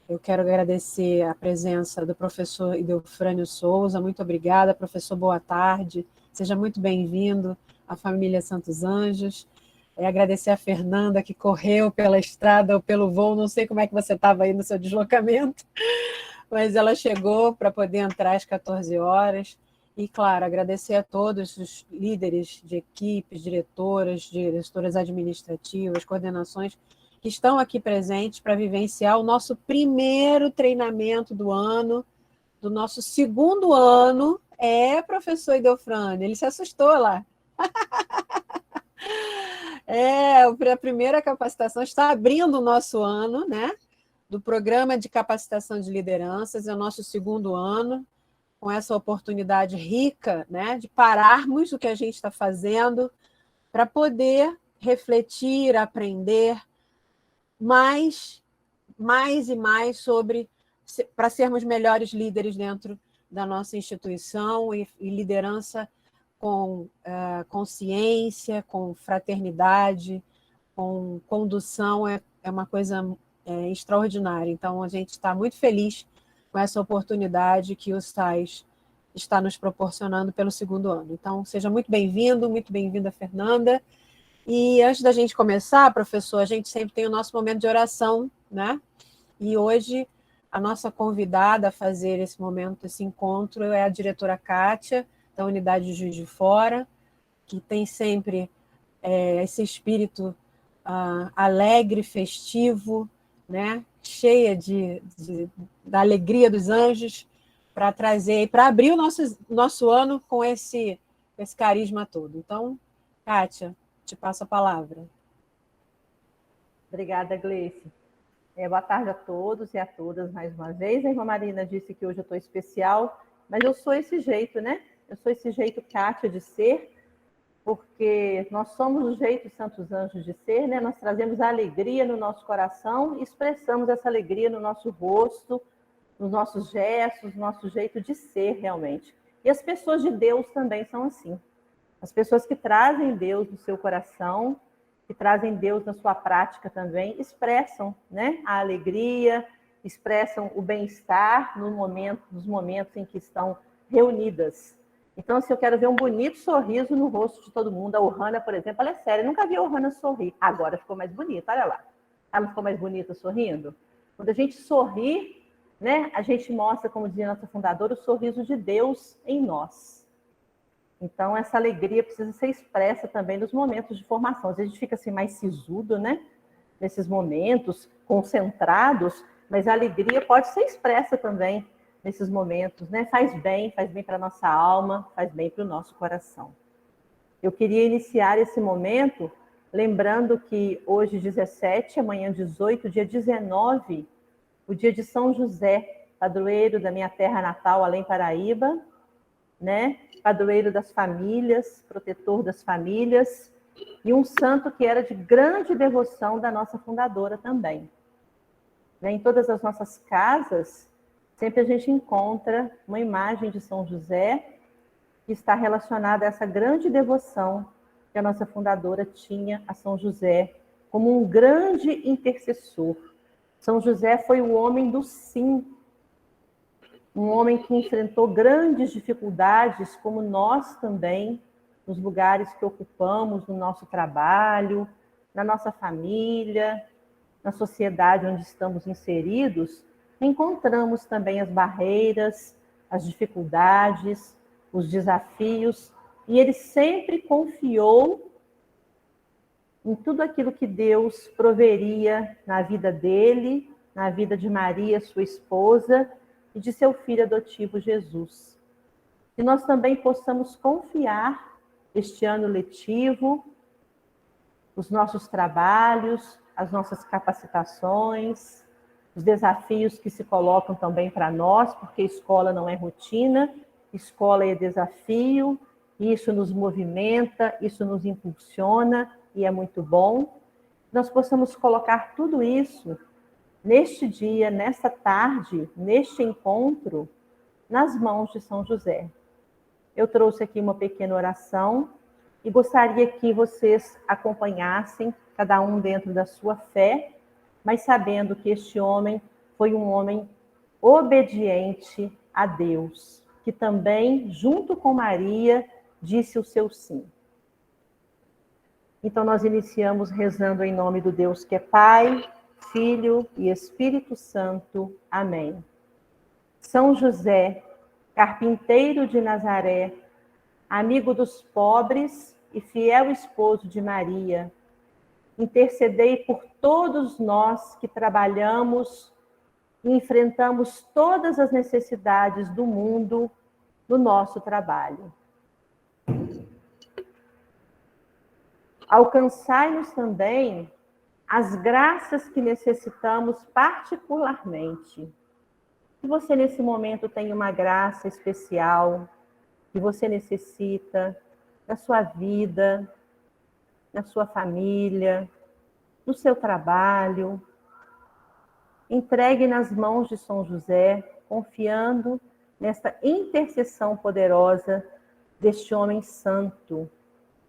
Eu quero agradecer a presença do professor Idelfrânio Souza. Muito obrigada, professor, boa tarde. Seja muito bem-vindo à família Santos Anjos. Agradecer a Fernanda, que correu pela estrada ou pelo voo, não sei como é que você estava aí no seu deslocamento, mas ela chegou para poder entrar às 14 horas. E, claro, agradecer a todos os líderes de equipes, diretoras administrativas, coordenações, que estão aqui presentes para vivenciar o nosso primeiro treinamento do ano, do nosso segundo ano. Professor Idelfrânio, ele se assustou lá. A primeira capacitação está abrindo o nosso ano, né? Do Programa de Capacitação de Lideranças, é o nosso segundo ano, com essa oportunidade rica, né, de pararmos o que a gente está fazendo para poder refletir, aprender mais e mais para sermos melhores líderes dentro da nossa instituição e liderança com consciência, com fraternidade, com condução, é uma coisa extraordinária. Então, a gente está muito feliz com essa oportunidade que o SAIS está nos proporcionando pelo segundo ano. Então, seja muito bem-vinda, Fernanda. E antes da gente começar, professor, a gente sempre tem o nosso momento de oração, né? E hoje a nossa convidada a fazer esse momento, esse encontro, é a diretora Kátia, da Unidade de Juiz de Fora, que tem sempre esse espírito alegre, festivo, né? Cheia da alegria dos anjos, para trazer, para abrir o nosso ano com esse carisma todo. Então, Kátia, te passo a palavra. Obrigada, Gleice. Boa tarde a todos e a todas mais uma vez. A irmã Marina disse que hoje eu estou especial, mas eu sou esse jeito, né? Eu sou esse jeito Kátia de ser, porque nós somos o jeito Santos Anjos de ser, né? Nós trazemos a alegria no nosso coração e expressamos essa alegria no nosso rosto, nos nossos gestos, no nosso jeito de ser realmente. E as pessoas de Deus também são assim. As pessoas que trazem Deus no seu coração, que trazem Deus na sua prática também, expressam, né, a alegria, expressam o bem-estar nos momentos em que estão reunidas. Então, se eu quero ver um bonito sorriso no rosto de todo mundo, a Ohana, por exemplo, ela é séria, eu nunca vi a Ohana sorrir. Agora ficou mais bonita, olha lá. Ela não ficou mais bonita sorrindo? Quando a gente sorri, né, a gente mostra, como dizia nossa fundadora, o sorriso de Deus em nós. Então, essa alegria precisa ser expressa também nos momentos de formação. Às vezes a gente fica assim mais sisudo, né? Nesses momentos, concentrados, mas a alegria pode ser expressa também nesses momentos, né? Faz bem para a nossa alma, faz bem para o nosso coração. Eu queria iniciar esse momento lembrando que hoje 17, amanhã 18, dia 19, o dia de São José, padroeiro da minha terra natal, Além Paraíba, né? Padroeiro das famílias, protetor das famílias, e um santo que era de grande devoção da nossa fundadora também. Em todas as nossas casas, sempre a gente encontra uma imagem de São José que está relacionada a essa grande devoção que a nossa fundadora tinha a São José como um grande intercessor. São José foi o homem do sim, um homem que enfrentou grandes dificuldades, como nós também, nos lugares que ocupamos, no nosso trabalho, na nossa família, na sociedade onde estamos inseridos, encontramos também as barreiras, as dificuldades, os desafios, e ele sempre confiou em tudo aquilo que Deus proveria na vida dele, na vida de Maria, sua esposa, e de seu filho adotivo Jesus. Que nós também possamos confiar este ano letivo, os nossos trabalhos, as nossas capacitações, os desafios que se colocam também para nós, porque escola não é rotina, escola é desafio, isso nos movimenta, isso nos impulsiona e é muito bom. Nós possamos colocar tudo isso neste dia, nesta tarde, neste encontro, nas mãos de São José. Eu trouxe aqui uma pequena oração e gostaria que vocês acompanhassem, cada um dentro da sua fé, mas sabendo que este homem foi um homem obediente a Deus, que também, junto com Maria, disse o seu sim. Então, nós iniciamos rezando em nome do Deus que é Pai, Filho e Espírito Santo. Amém. São José, carpinteiro de Nazaré, amigo dos pobres e fiel esposo de Maria, intercedei por todos nós que trabalhamos e enfrentamos todas as necessidades do mundo no nosso trabalho. Alcançai-nos também as graças que necessitamos particularmente. Se você nesse momento tem uma graça especial que você necessita na sua vida, na sua família, no seu trabalho, entregue nas mãos de São José, confiando nesta intercessão poderosa deste homem santo,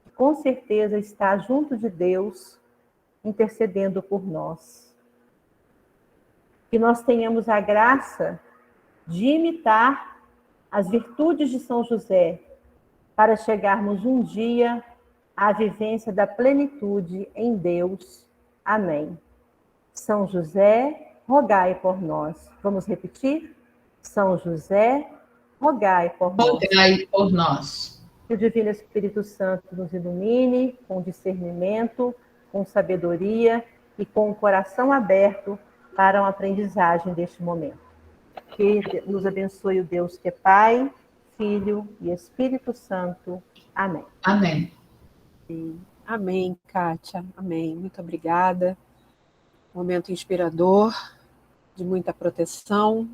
que com certeza está junto de Deus, intercedendo por nós. Que nós tenhamos a graça de imitar as virtudes de São José, para chegarmos um dia à vivência da plenitude em Deus. Amém. São José, rogai por nós. Vamos repetir? São José, rogai por nós. Rogai por nós. Que o Divino Espírito Santo nos ilumine com discernimento, com sabedoria e com o coração aberto para uma aprendizagem deste momento. Que nos abençoe o Deus que é Pai, Filho e Espírito Santo. Amém. Amém. Amém, Kátia. Amém. Muito obrigada. Momento inspirador, de muita proteção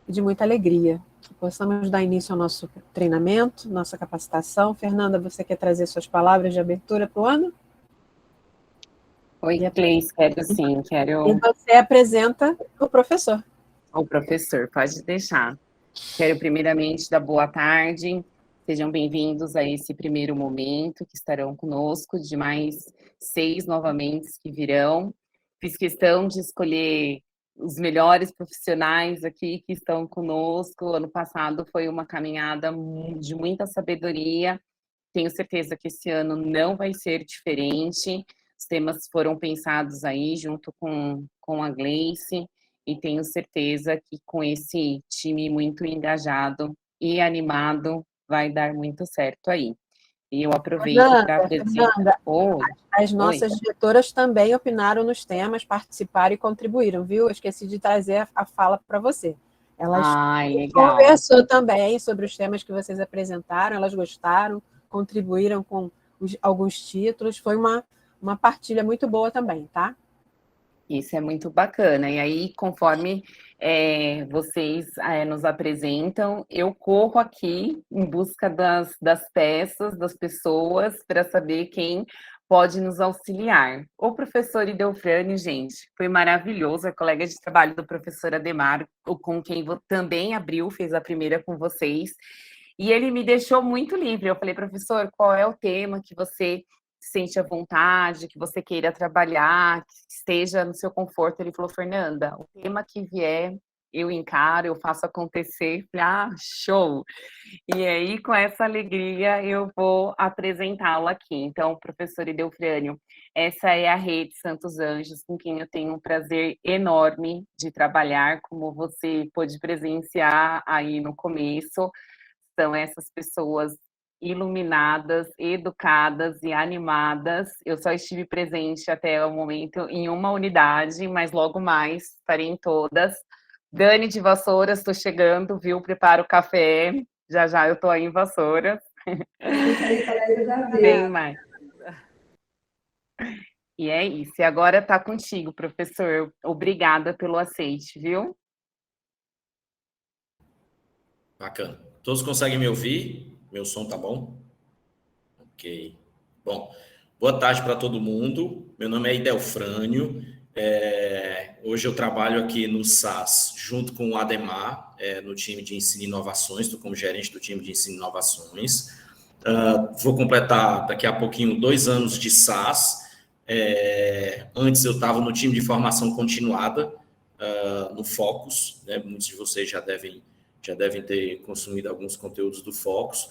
e de muita alegria. Que possamos dar início ao nosso treinamento, nossa capacitação. Fernanda, você quer trazer suas palavras de abertura para o ano? Oi, Cleis, quero sim, E você apresenta o professor. O professor, pode deixar. Quero primeiramente dar boa tarde, sejam bem-vindos a esse primeiro momento, que estarão conosco, de mais 6 novamente que virão. Fiz questão de escolher os melhores profissionais aqui que estão conosco. Ano passado foi uma caminhada de muita sabedoria, tenho certeza que esse ano não vai ser diferente. Os temas foram pensados aí junto com a Gleice, e tenho certeza que com esse time muito engajado e animado vai dar muito certo aí. E eu aproveito para apresentar... As nossas diretoras também opinaram nos temas, participaram e contribuíram, viu? Eu esqueci de trazer a fala para você. Elas conversou também sobre os temas que vocês apresentaram, elas gostaram, contribuíram com alguns títulos, foi uma partilha muito boa também, tá? Isso é muito bacana. E aí, conforme vocês nos apresentam, eu corro aqui em busca das peças, das pessoas, para saber quem pode nos auxiliar. O professor Idelfrânio, gente, foi maravilhoso, é colega de trabalho do professor Ademar, com quem também abriu, fez a primeira com vocês, e ele me deixou muito livre. Eu falei, professor, qual é o tema que você sente à vontade, que você queira trabalhar, que esteja no seu conforto? Ele falou, Fernanda, o tema que vier, eu encaro, eu faço acontecer. Falei, show! E aí, com essa alegria, eu vou apresentá-lo aqui. Então, professor Idelfrânio, essa é a Rede Santos Anjos, com quem eu tenho um prazer enorme de trabalhar, como você pôde presenciar aí no começo. São essas pessoas iluminadas, educadas e animadas. Eu só estive presente até o momento em uma unidade, mas logo mais estarei em todas. Dani de Vassouras, estou chegando, viu? Prepara o café. Já já eu estou aí em Vassouras. Bem mais. E é isso. E agora está contigo, professor. Obrigada pelo aceite, viu? Bacana. Todos conseguem me ouvir? Meu som tá bom? Ok. Bom, boa tarde para todo mundo. Meu nome é Idelfrânio. Hoje eu trabalho aqui no SAS, junto com o Ademar, no time de ensino e inovações, estou como gerente do time de ensino e inovações. Vou completar daqui a pouquinho 2 anos de SAS. Antes eu estava no time de formação continuada, no Focus, né? Muitos de vocês já devem ter consumido alguns conteúdos do Focus.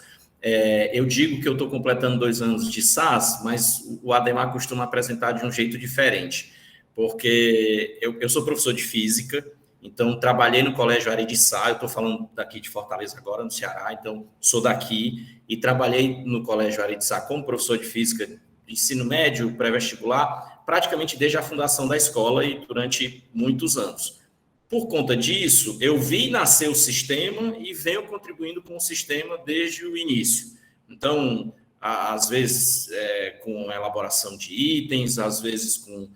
Eu digo que eu estou completando 2 anos de SAS, mas o Ademar costuma apresentar de um jeito diferente, porque eu sou professor de física, então trabalhei no Colégio Ari de Sá, eu estou falando daqui de Fortaleza agora, no Ceará, então sou daqui, e trabalhei no Colégio Ari de Sá como professor de física, ensino médio, pré-vestibular, praticamente desde a fundação da escola e durante muitos anos. Por conta disso, eu vi nascer o sistema e venho contribuindo com o sistema desde o início. Então, às vezes com elaboração de itens, às vezes com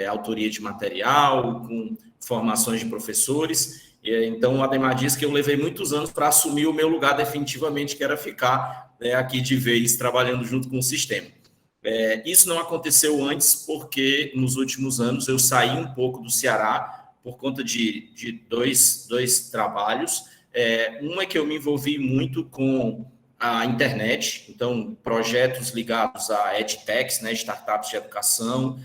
autoria de material, com formações de professores. Então, o Ademar diz que eu levei muitos anos para assumir o meu lugar definitivamente, que era ficar aqui de vez, trabalhando junto com o sistema. Isso não aconteceu antes, porque nos últimos anos eu saí um pouco do Ceará, por conta de dois trabalhos. Um é que eu me envolvi muito com a internet, então projetos ligados a edtechs, né, startups de educação,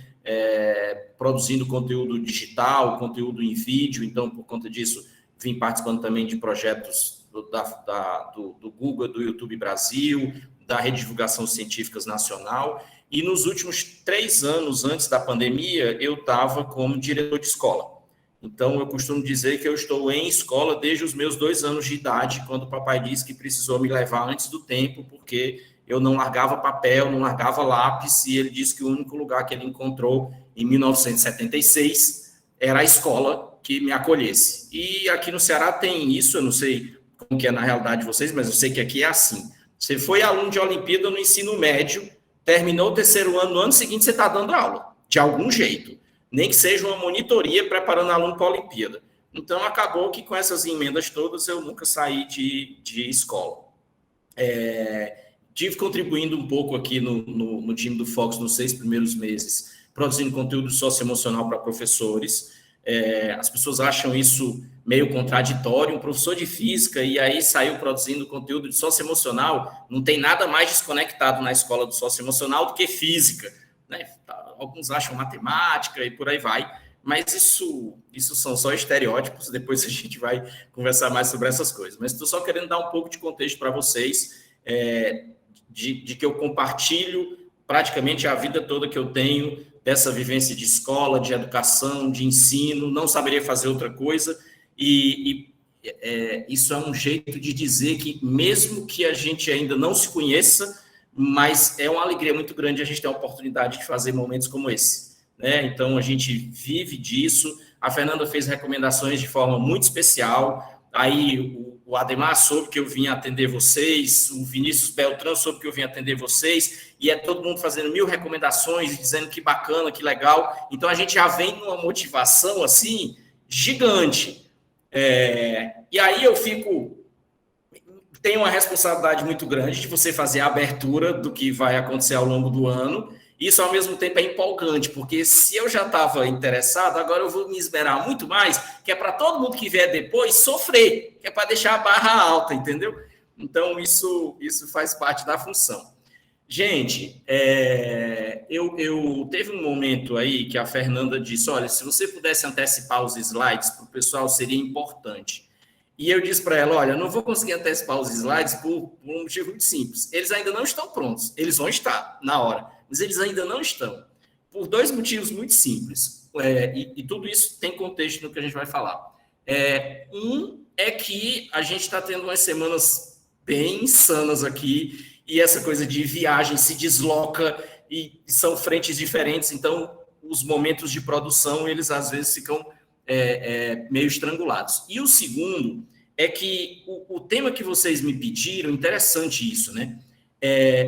produzindo conteúdo digital, conteúdo em vídeo. Então, por conta disso, vim participando também de projetos do Google, do YouTube Brasil, da Rede de Divulgação Científicas Nacional. E nos últimos 3 anos, antes da pandemia, eu estava como diretor de escola. Então, eu costumo dizer que eu estou em escola desde os meus 2 anos de idade, quando o papai disse que precisou me levar antes do tempo, porque eu não largava papel, não largava lápis, e ele disse que o único lugar que ele encontrou em 1976 era a escola que me acolhesse. E aqui no Ceará tem isso, eu não sei como que é na realidade de vocês, mas eu sei que aqui é assim. Você foi aluno de Olimpíada no ensino médio, terminou o 3º ano, no ano seguinte você está dando aula, de algum jeito. Nem que seja uma monitoria preparando aluno para a Olimpíada. Então, acabou que com essas emendas todas eu nunca saí de escola. Tive contribuindo um pouco aqui no time do Focus nos 6 primeiros meses, produzindo conteúdo socioemocional para professores. As pessoas acham isso meio contraditório, um professor de física e aí saiu produzindo conteúdo de socioemocional. Não tem nada mais desconectado na escola do socioemocional do que física, né? Alguns acham matemática e por aí vai, mas isso são só estereótipos, depois a gente vai conversar mais sobre essas coisas. Mas estou só querendo dar um pouco de contexto para vocês, de que eu compartilho praticamente a vida toda que eu tenho, dessa vivência de escola, de educação, de ensino, não saberia fazer outra coisa, e isso é um jeito de dizer que mesmo que a gente ainda não se conheça, mas é uma alegria muito grande a gente ter a oportunidade de fazer momentos como esse, né? Então, a gente vive disso. A Fernanda fez recomendações de forma muito especial. Aí, o Ademar soube que eu vim atender vocês, o Vinícius Beltrão soube que eu vim atender vocês, e todo mundo fazendo 1000 recomendações, dizendo que bacana, que legal. Então, a gente já vem numa motivação, assim, gigante. E aí, eu tem uma responsabilidade muito grande de você fazer a abertura do que vai acontecer ao longo do ano. Isso, ao mesmo tempo, é empolgante, porque se eu já estava interessado, agora eu vou me esmerar muito mais, que é para todo mundo que vier depois sofrer, que é para deixar a barra alta, entendeu? Então, isso faz parte da função. Gente, eu teve um momento aí que a Fernanda disse, olha, se você pudesse antecipar os slides para o pessoal, seria importante. E eu disse para ela, olha, eu não vou conseguir antecipar os slides por um motivo muito simples. Eles ainda não estão prontos. Eles vão estar na hora, mas eles ainda não estão. Por 2 motivos muito simples. E tudo isso tem contexto no que a gente vai falar. Um é que a gente está tendo umas semanas bem insanas aqui, e essa coisa de viagem se desloca, e são frentes diferentes, então os momentos de produção, eles às vezes ficam meio estrangulados. E o segundo é que o tema que vocês me pediram, interessante isso, né?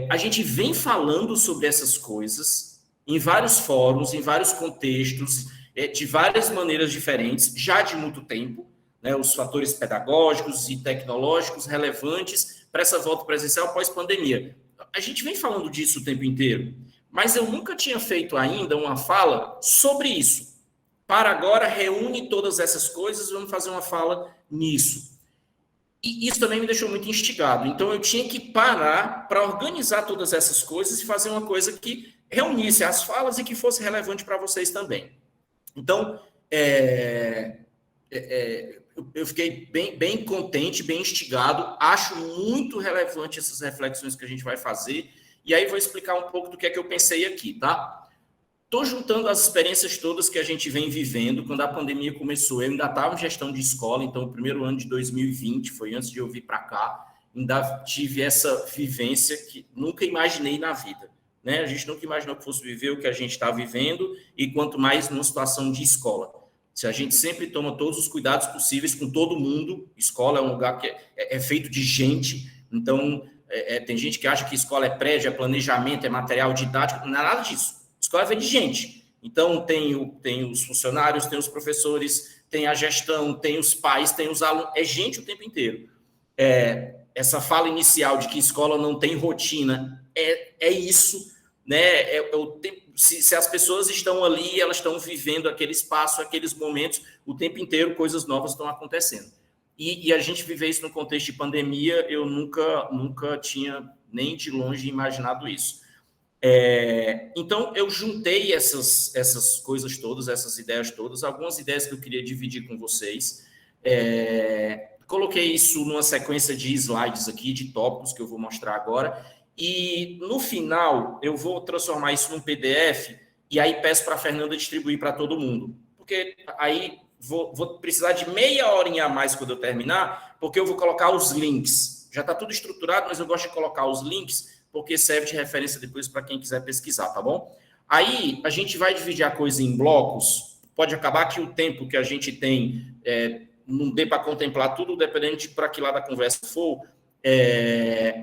A gente vem falando sobre essas coisas em vários fóruns, em vários contextos, de várias maneiras diferentes, já de muito tempo, né? Os fatores pedagógicos e tecnológicos relevantes para essa volta presencial pós-pandemia. A gente vem falando disso o tempo inteiro, mas eu nunca tinha feito ainda uma fala sobre isso. Para agora, reúne todas essas coisas e vamos fazer uma fala nisso. E isso também me deixou muito instigado. Então, eu tinha que parar para organizar todas essas coisas e fazer uma coisa que reunisse as falas e que fosse relevante para vocês também. Então, eu fiquei bem contente, bem instigado, acho muito relevante essas reflexões que a gente vai fazer, e aí vou explicar um pouco do que é que eu pensei aqui, tá? Estou juntando as experiências todas que a gente vem vivendo. Quando a pandemia começou, eu ainda estava em gestão de escola, então o primeiro ano de 2020, foi antes de eu vir para cá, ainda tive essa vivência que nunca imaginei na vida, né? A gente nunca imaginou que fosse viver o que a gente está vivendo, e quanto mais numa situação de escola. Se a gente sempre toma todos os cuidados possíveis com todo mundo, escola é um lugar que é feito de gente, então tem gente que acha que escola é prédio, é planejamento, é material didático, não é nada disso. Escola é feita de gente. Então, tem os funcionários, tem os professores, tem a gestão, tem os pais, tem os alunos, é gente o tempo inteiro. Essa fala inicial de que escola não tem rotina, é isso, né? Se as pessoas estão ali, elas estão vivendo aquele espaço, aqueles momentos, o tempo inteiro coisas novas estão acontecendo. E a gente viver isso no contexto de pandemia, eu nunca tinha nem de longe imaginado isso. Então, eu juntei essas coisas todas, essas ideias todas, algumas ideias que eu queria dividir com vocês. Coloquei isso numa sequência de slides aqui, de tópicos que eu vou mostrar agora, e no final eu vou transformar isso num PDF, e aí peço para a Fernanda distribuir para todo mundo, porque aí vou precisar de meia horinha a mais quando eu terminar, porque eu vou colocar os links. Já está tudo estruturado, mas eu gosto de colocar os links, porque serve de referência depois para quem quiser pesquisar, tá bom? Aí, a gente vai dividir a coisa em blocos, pode acabar que o tempo que a gente tem não dê para contemplar tudo, dependendo de para que lado da conversa for,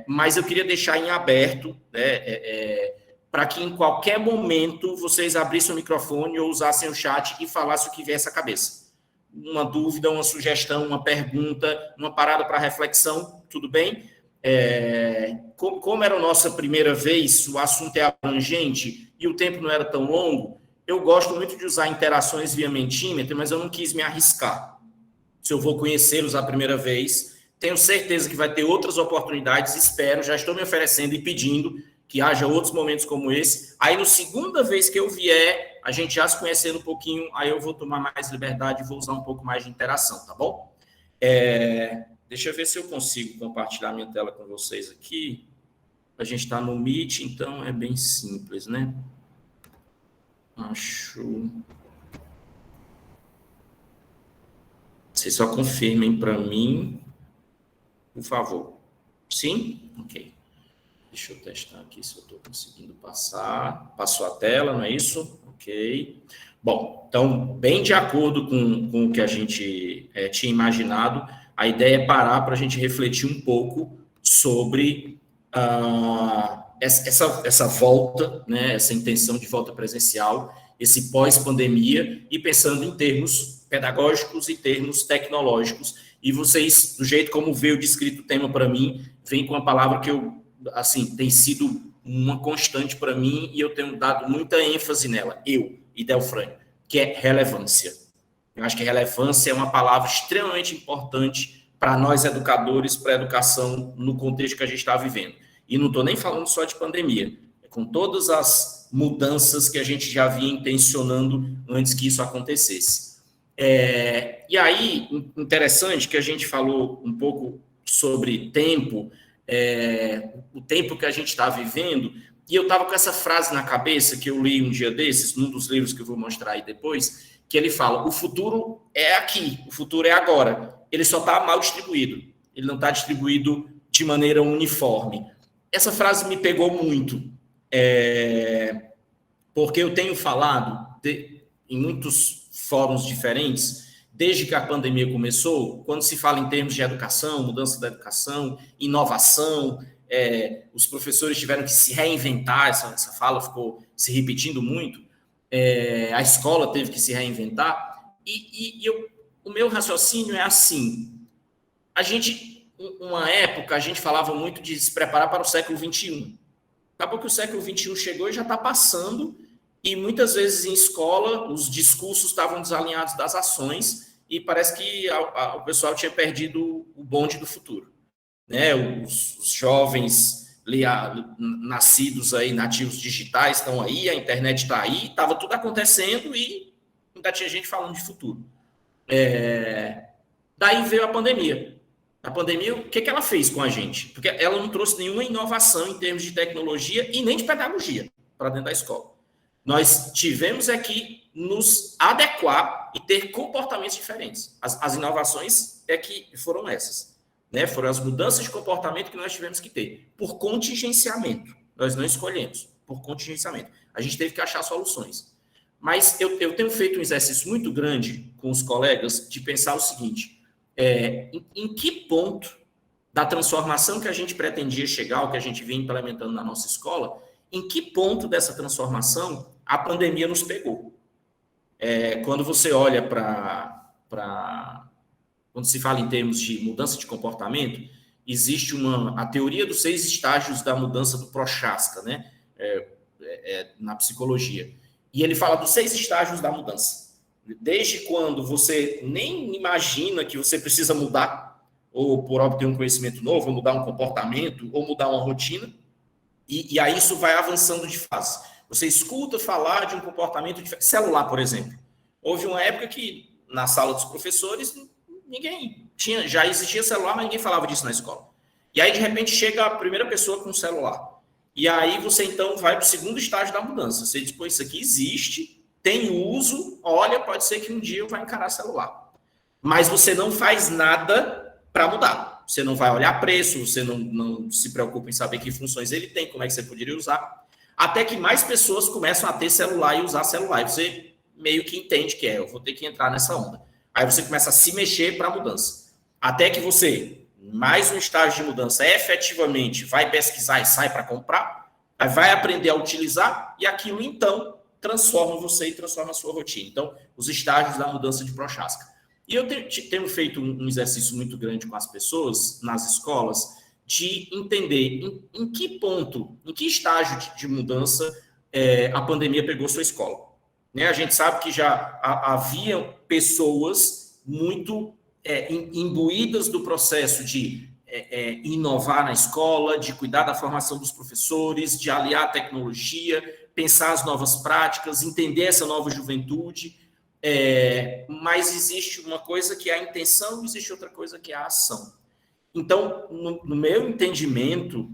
mas eu queria deixar em aberto, né, para que em qualquer momento vocês abrissem o microfone ou usassem o chat e falassem o que viesse à cabeça. Uma dúvida, uma sugestão, uma pergunta, uma parada para reflexão, tudo bem? Como era a nossa primeira vez, o assunto é abrangente e o tempo não era tão longo, eu gosto muito de usar interações via Mentimeter, mas eu não quis me arriscar. Se eu vou conhecê-los a primeira vez, tenho certeza que vai ter outras oportunidades, espero, já estou me oferecendo e pedindo que haja outros momentos como esse. Aí, na segunda vez que eu vier, a gente já se conhecendo um pouquinho, aí eu vou tomar mais liberdade e vou usar um pouco mais de interação, tá bom? Deixa eu ver se eu consigo compartilhar minha tela com vocês aqui. A gente está no Meet, então é bem simples, né? Acho... Vocês só confirmem para mim, por favor. Sim? Ok. Deixa eu testar aqui se eu estou conseguindo passar. Passou a tela, não é isso? Ok. Bom, então, bem de acordo com o que a gente tinha imaginado, a ideia é parar para a gente refletir um pouco sobre essa volta, né, essa intenção de volta presencial, esse pós-pandemia, e pensando em termos pedagógicos e termos tecnológicos. E vocês, do jeito como veio descrito o tema para mim, vem com uma palavra que tem sido uma constante para mim e eu tenho dado muita ênfase nela, Idelfrânio, que é relevância. Eu acho que relevância é uma palavra extremamente importante para nós educadores, para a educação no contexto que a gente está vivendo. E não estou nem falando só de pandemia, com todas as mudanças que a gente já vinha intencionando antes que isso acontecesse. E aí, interessante que a gente falou um pouco sobre tempo, o tempo que a gente está vivendo, e eu estava com essa frase na cabeça que eu li um dia desses, num dos livros que eu vou mostrar aí depois, que ele fala, o futuro é aqui, o futuro é agora, ele só está mal distribuído, ele não está distribuído de maneira uniforme. Essa frase me pegou muito, porque eu tenho falado em muitos fóruns diferentes, desde que a pandemia começou, quando se fala em termos de educação, mudança da educação, inovação, os professores tiveram que se reinventar, essa fala ficou se repetindo muito, a escola teve que se reinventar, o meu raciocínio é assim, uma época, a gente falava muito de se preparar para o século XXI, acabou que o século XXI chegou e já está passando, e muitas vezes em escola os discursos estavam desalinhados das ações e parece que o pessoal tinha perdido o bonde do futuro, né? Os jovens nascidos aí, nativos digitais estão aí, a internet está aí, estava tudo acontecendo e ainda tinha gente falando de futuro. Daí veio a pandemia. A pandemia, o que ela fez com a gente? Porque ela não trouxe nenhuma inovação em termos de tecnologia e nem de pedagogia para dentro da escola. Nós tivemos que nos adequar e ter comportamentos diferentes. As inovações que foram essas, né? Foram as mudanças de comportamento que nós tivemos que ter, por contingenciamento. Nós não escolhemos, por contingenciamento. A gente teve que achar soluções. Mas eu tenho feito um exercício muito grande com os colegas de pensar o seguinte, em que ponto da transformação que a gente pretendia chegar, o que a gente vinha implementando na nossa escola, em que ponto dessa transformação a pandemia nos pegou. Quando você olha quando se fala em termos de mudança de comportamento, existe a teoria dos 6 estágios da mudança do Prochaska, né? Na psicologia. E ele fala dos 6 estágios da mudança. Desde quando você nem imagina que você precisa mudar, ou por obter um conhecimento novo, ou mudar um comportamento, ou mudar uma rotina, e aí isso vai avançando de fase. Você escuta falar de um comportamento diferente. Celular, por exemplo. Houve uma época que, na sala dos professores, já existia celular, mas ninguém falava disso na escola. E aí, de repente, chega a primeira pessoa com um celular. E aí você, então, vai para o segundo estágio da mudança. Você diz, pô, isso aqui existe, tem uso, olha, pode ser que um dia eu vá encarar celular. Mas você não faz nada para mudar. Você não vai olhar preço, você não se preocupa em saber que funções ele tem, como é que você poderia usar. Até que mais pessoas começam a ter celular e usar celular. E você meio que entende que eu vou ter que entrar nessa onda. Aí você começa a se mexer para a mudança. Até que você, mais um estágio de mudança, efetivamente vai pesquisar e sai para comprar, aí vai aprender a utilizar e aquilo, então, transforma você e transforma a sua rotina. Então, os estágios da mudança de Prochaska. E eu tenho feito um exercício muito grande com as pessoas nas escolas, de entender em que ponto, em que estágio de mudança a pandemia pegou sua escola. Né? A gente sabe que já havia pessoas muito imbuídas do processo de inovar na escola, de cuidar da formação dos professores, de aliar a tecnologia, pensar as novas práticas, entender essa nova juventude, mas existe uma coisa que é a intenção, existe outra coisa que é a ação. Então, no meu entendimento,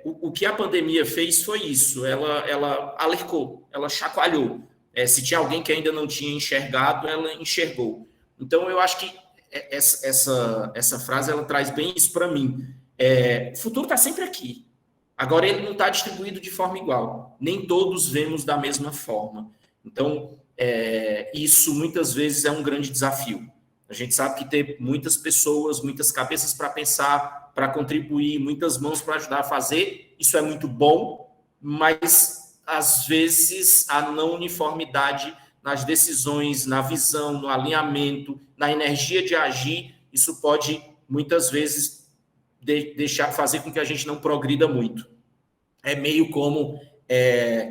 o que a pandemia fez foi isso, ela alertou, ela chacoalhou. Se tinha alguém que ainda não tinha enxergado, ela enxergou. Então, eu acho que essa frase ela traz bem isso para mim. O futuro está sempre aqui. Agora, ele não está distribuído de forma igual. Nem todos vemos da mesma forma. Então, isso muitas vezes é um grande desafio. A gente sabe que ter muitas pessoas, muitas cabeças para pensar, para contribuir, muitas mãos para ajudar a fazer, isso é muito bom, mas, às vezes, a não uniformidade nas decisões, na visão, no alinhamento, na energia de agir, isso pode, muitas vezes, fazer com que a gente não progrida muito. É meio como...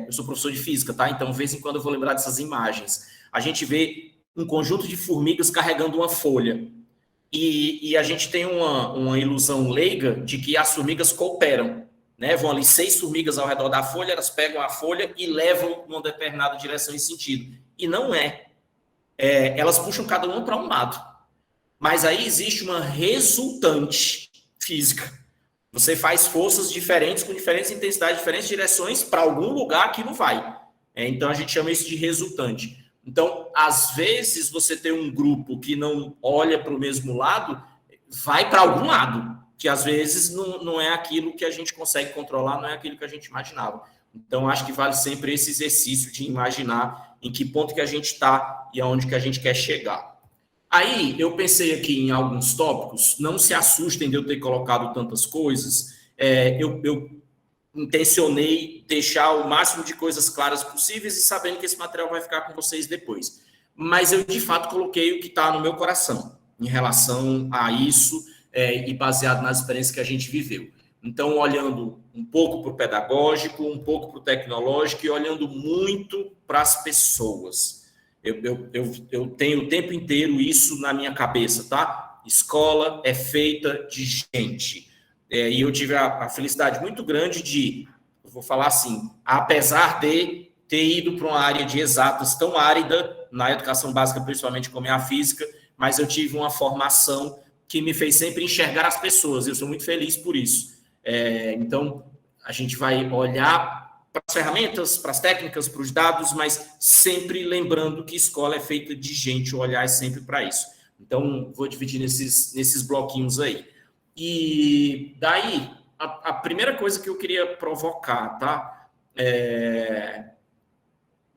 eu sou professor de física, tá? Então, de vez em quando, eu vou lembrar dessas imagens. A gente vê um conjunto de formigas carregando uma folha. E a gente tem uma ilusão leiga de que as formigas cooperam. Né? Vão ali 6 formigas ao redor da folha, elas pegam a folha e levam numa determinada direção e sentido. E não é. Elas puxam cada uma para um lado. Mas aí existe uma resultante física. Você faz forças diferentes, com diferentes intensidades, diferentes direções, para algum lugar que não vai. Então, a gente chama isso de resultante. Então, às vezes, você tem um grupo que não olha para o mesmo lado, vai para algum lado, que às vezes não é aquilo que a gente consegue controlar, não é aquilo que a gente imaginava. Então, acho que vale sempre esse exercício de imaginar em que ponto que a gente está e aonde que a gente quer chegar. Aí, eu pensei aqui em alguns tópicos, não se assustem de eu ter colocado tantas coisas, eu intencionei deixar o máximo de coisas claras possíveis e sabendo que esse material vai ficar com vocês depois. Mas eu, de fato, coloquei o que está no meu coração em relação a isso e baseado nas experiências que a gente viveu. Então, olhando um pouco para o pedagógico, um pouco para o tecnológico e olhando muito para as pessoas. Eu tenho o tempo inteiro isso na minha cabeça, tá? Escola é feita de gente. E eu tive a felicidade muito grande de, vou falar assim, apesar de ter ido para uma área de exatas tão árida, na educação básica, principalmente como é a física, mas eu tive uma formação que me fez sempre enxergar as pessoas. Eu sou muito feliz por isso. Então, a gente vai olhar para as ferramentas, para as técnicas, para os dados, mas sempre lembrando que escola é feita de gente, o olhar é sempre para isso. Então, vou dividir nesses bloquinhos aí. E daí, a primeira coisa que eu queria provocar, tá?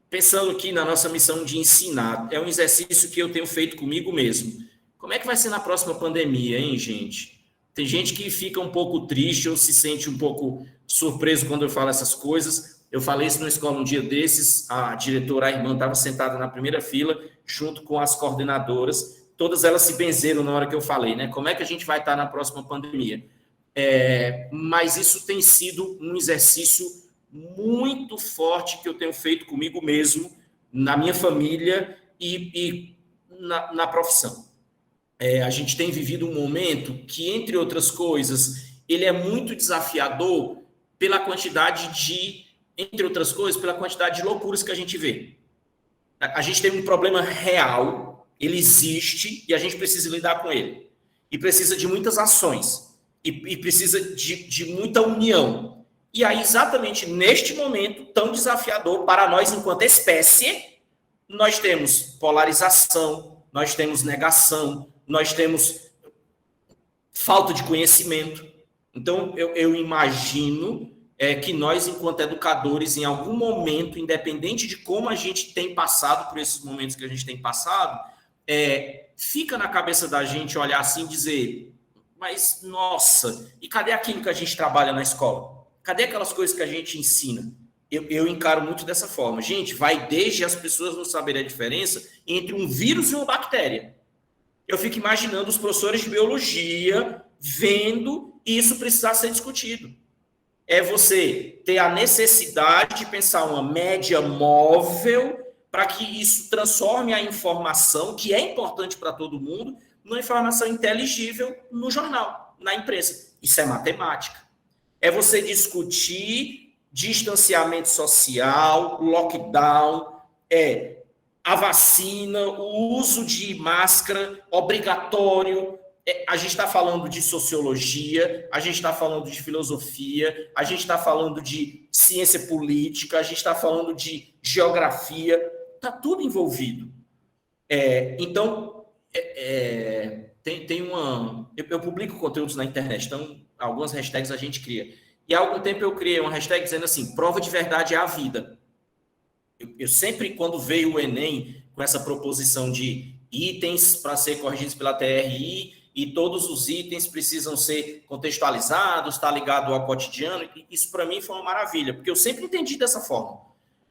Pensando aqui na nossa missão de ensinar, é um exercício que eu tenho feito comigo mesmo. Como é que vai ser na próxima pandemia, hein, gente? Tem gente que fica um pouco triste ou se sente um pouco surpreso quando eu falo essas coisas. Eu falei isso na escola um dia desses, a diretora, a irmã, estava sentada na primeira fila, junto com as coordenadoras. Todas elas se benzeram na hora que eu falei, né? Como é que a gente vai estar na próxima pandemia? Mas isso tem sido um exercício muito forte que eu tenho feito comigo mesmo, na minha família e na profissão. A gente tem vivido um momento que, entre outras coisas, ele é muito desafiador pela quantidade pela quantidade de loucuras que a gente vê. A gente tem um problema real, ele existe e a gente precisa lidar com ele. E precisa de muitas ações. E precisa de muita união. E aí, exatamente neste momento tão desafiador para nós enquanto espécie, nós temos polarização, nós temos negação, nós temos falta de conhecimento. Então, eu imagino que nós, enquanto educadores, em algum momento, independente de como a gente tem passado por esses momentos que a gente tem passado, fica na cabeça da gente olhar assim e dizer, mas, nossa, e cadê aquilo que a gente trabalha na escola? Cadê aquelas coisas que a gente ensina? Eu encaro muito dessa forma. Gente, vai desde as pessoas não saberem a diferença entre um vírus e uma bactéria. Eu fico imaginando os professores de biologia vendo isso precisar ser discutido. É você ter a necessidade de pensar uma média móvel para que isso transforme a informação, que é importante para todo mundo, numa informação inteligível no jornal, na imprensa. Isso é matemática. É você discutir distanciamento social, lockdown, a vacina, o uso de máscara obrigatório. A gente está falando de sociologia, a gente está falando de filosofia, a gente está falando de ciência política, a gente está falando de geografia, está tudo envolvido. Então, tem uma... Eu publico conteúdos na internet, então algumas hashtags a gente cria. E há algum tempo eu criei uma hashtag dizendo assim, prova de verdade é a vida. Eu sempre, quando veio o Enem, com essa proposição de itens para ser corrigidos pela TRI, e todos os itens precisam ser contextualizados, está ligado ao cotidiano, isso para mim foi uma maravilha, porque eu sempre entendi dessa forma.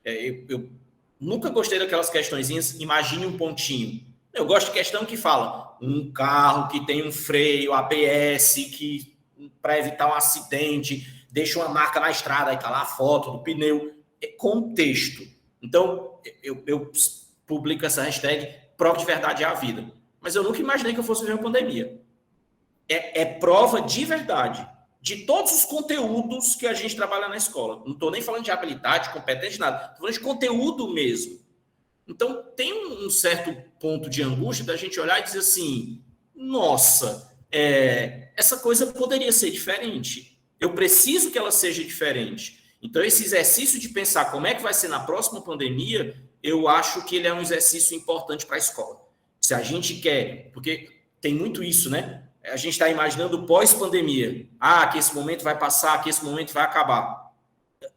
Eu nunca gostei daquelas questõezinhas, imagine um pontinho. Eu gosto de questão que fala, um carro que tem um freio, ABS, que para evitar um acidente, deixa uma marca na estrada, aí está lá a foto do pneu, contexto. Então, eu publico essa hashtag, prova de verdade é a vida. Mas eu nunca imaginei que eu fosse ver uma pandemia. É prova de verdade, de todos os conteúdos que a gente trabalha na escola. Não estou nem falando de habilidade, competência, nada. Estou falando de conteúdo mesmo. Então, tem um certo ponto de angústia da gente olhar e dizer assim, nossa, essa coisa poderia ser diferente. Eu preciso que ela seja diferente. Então, esse exercício de pensar como é que vai ser na próxima pandemia, eu acho que ele é um exercício importante para a escola. Se a gente quer, porque tem muito isso, né? A gente está imaginando pós-pandemia. Que esse momento vai passar, que esse momento vai acabar.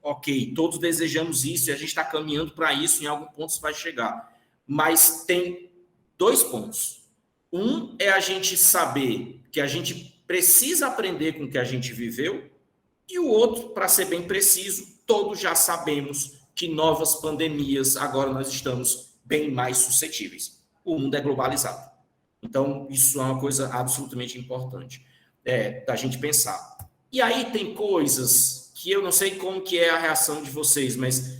Ok, todos desejamos isso e a gente está caminhando para isso, em algum ponto isso vai chegar. Mas tem 2 pontos. Um é a gente saber que a gente precisa aprender com o que a gente viveu, e o outro, para ser bem preciso, todos já sabemos que novas pandemias, agora nós estamos bem mais suscetíveis. O mundo é globalizado. Então, isso é uma coisa absolutamente importante da gente pensar. E aí tem coisas que eu não sei como que é a reação de vocês, mas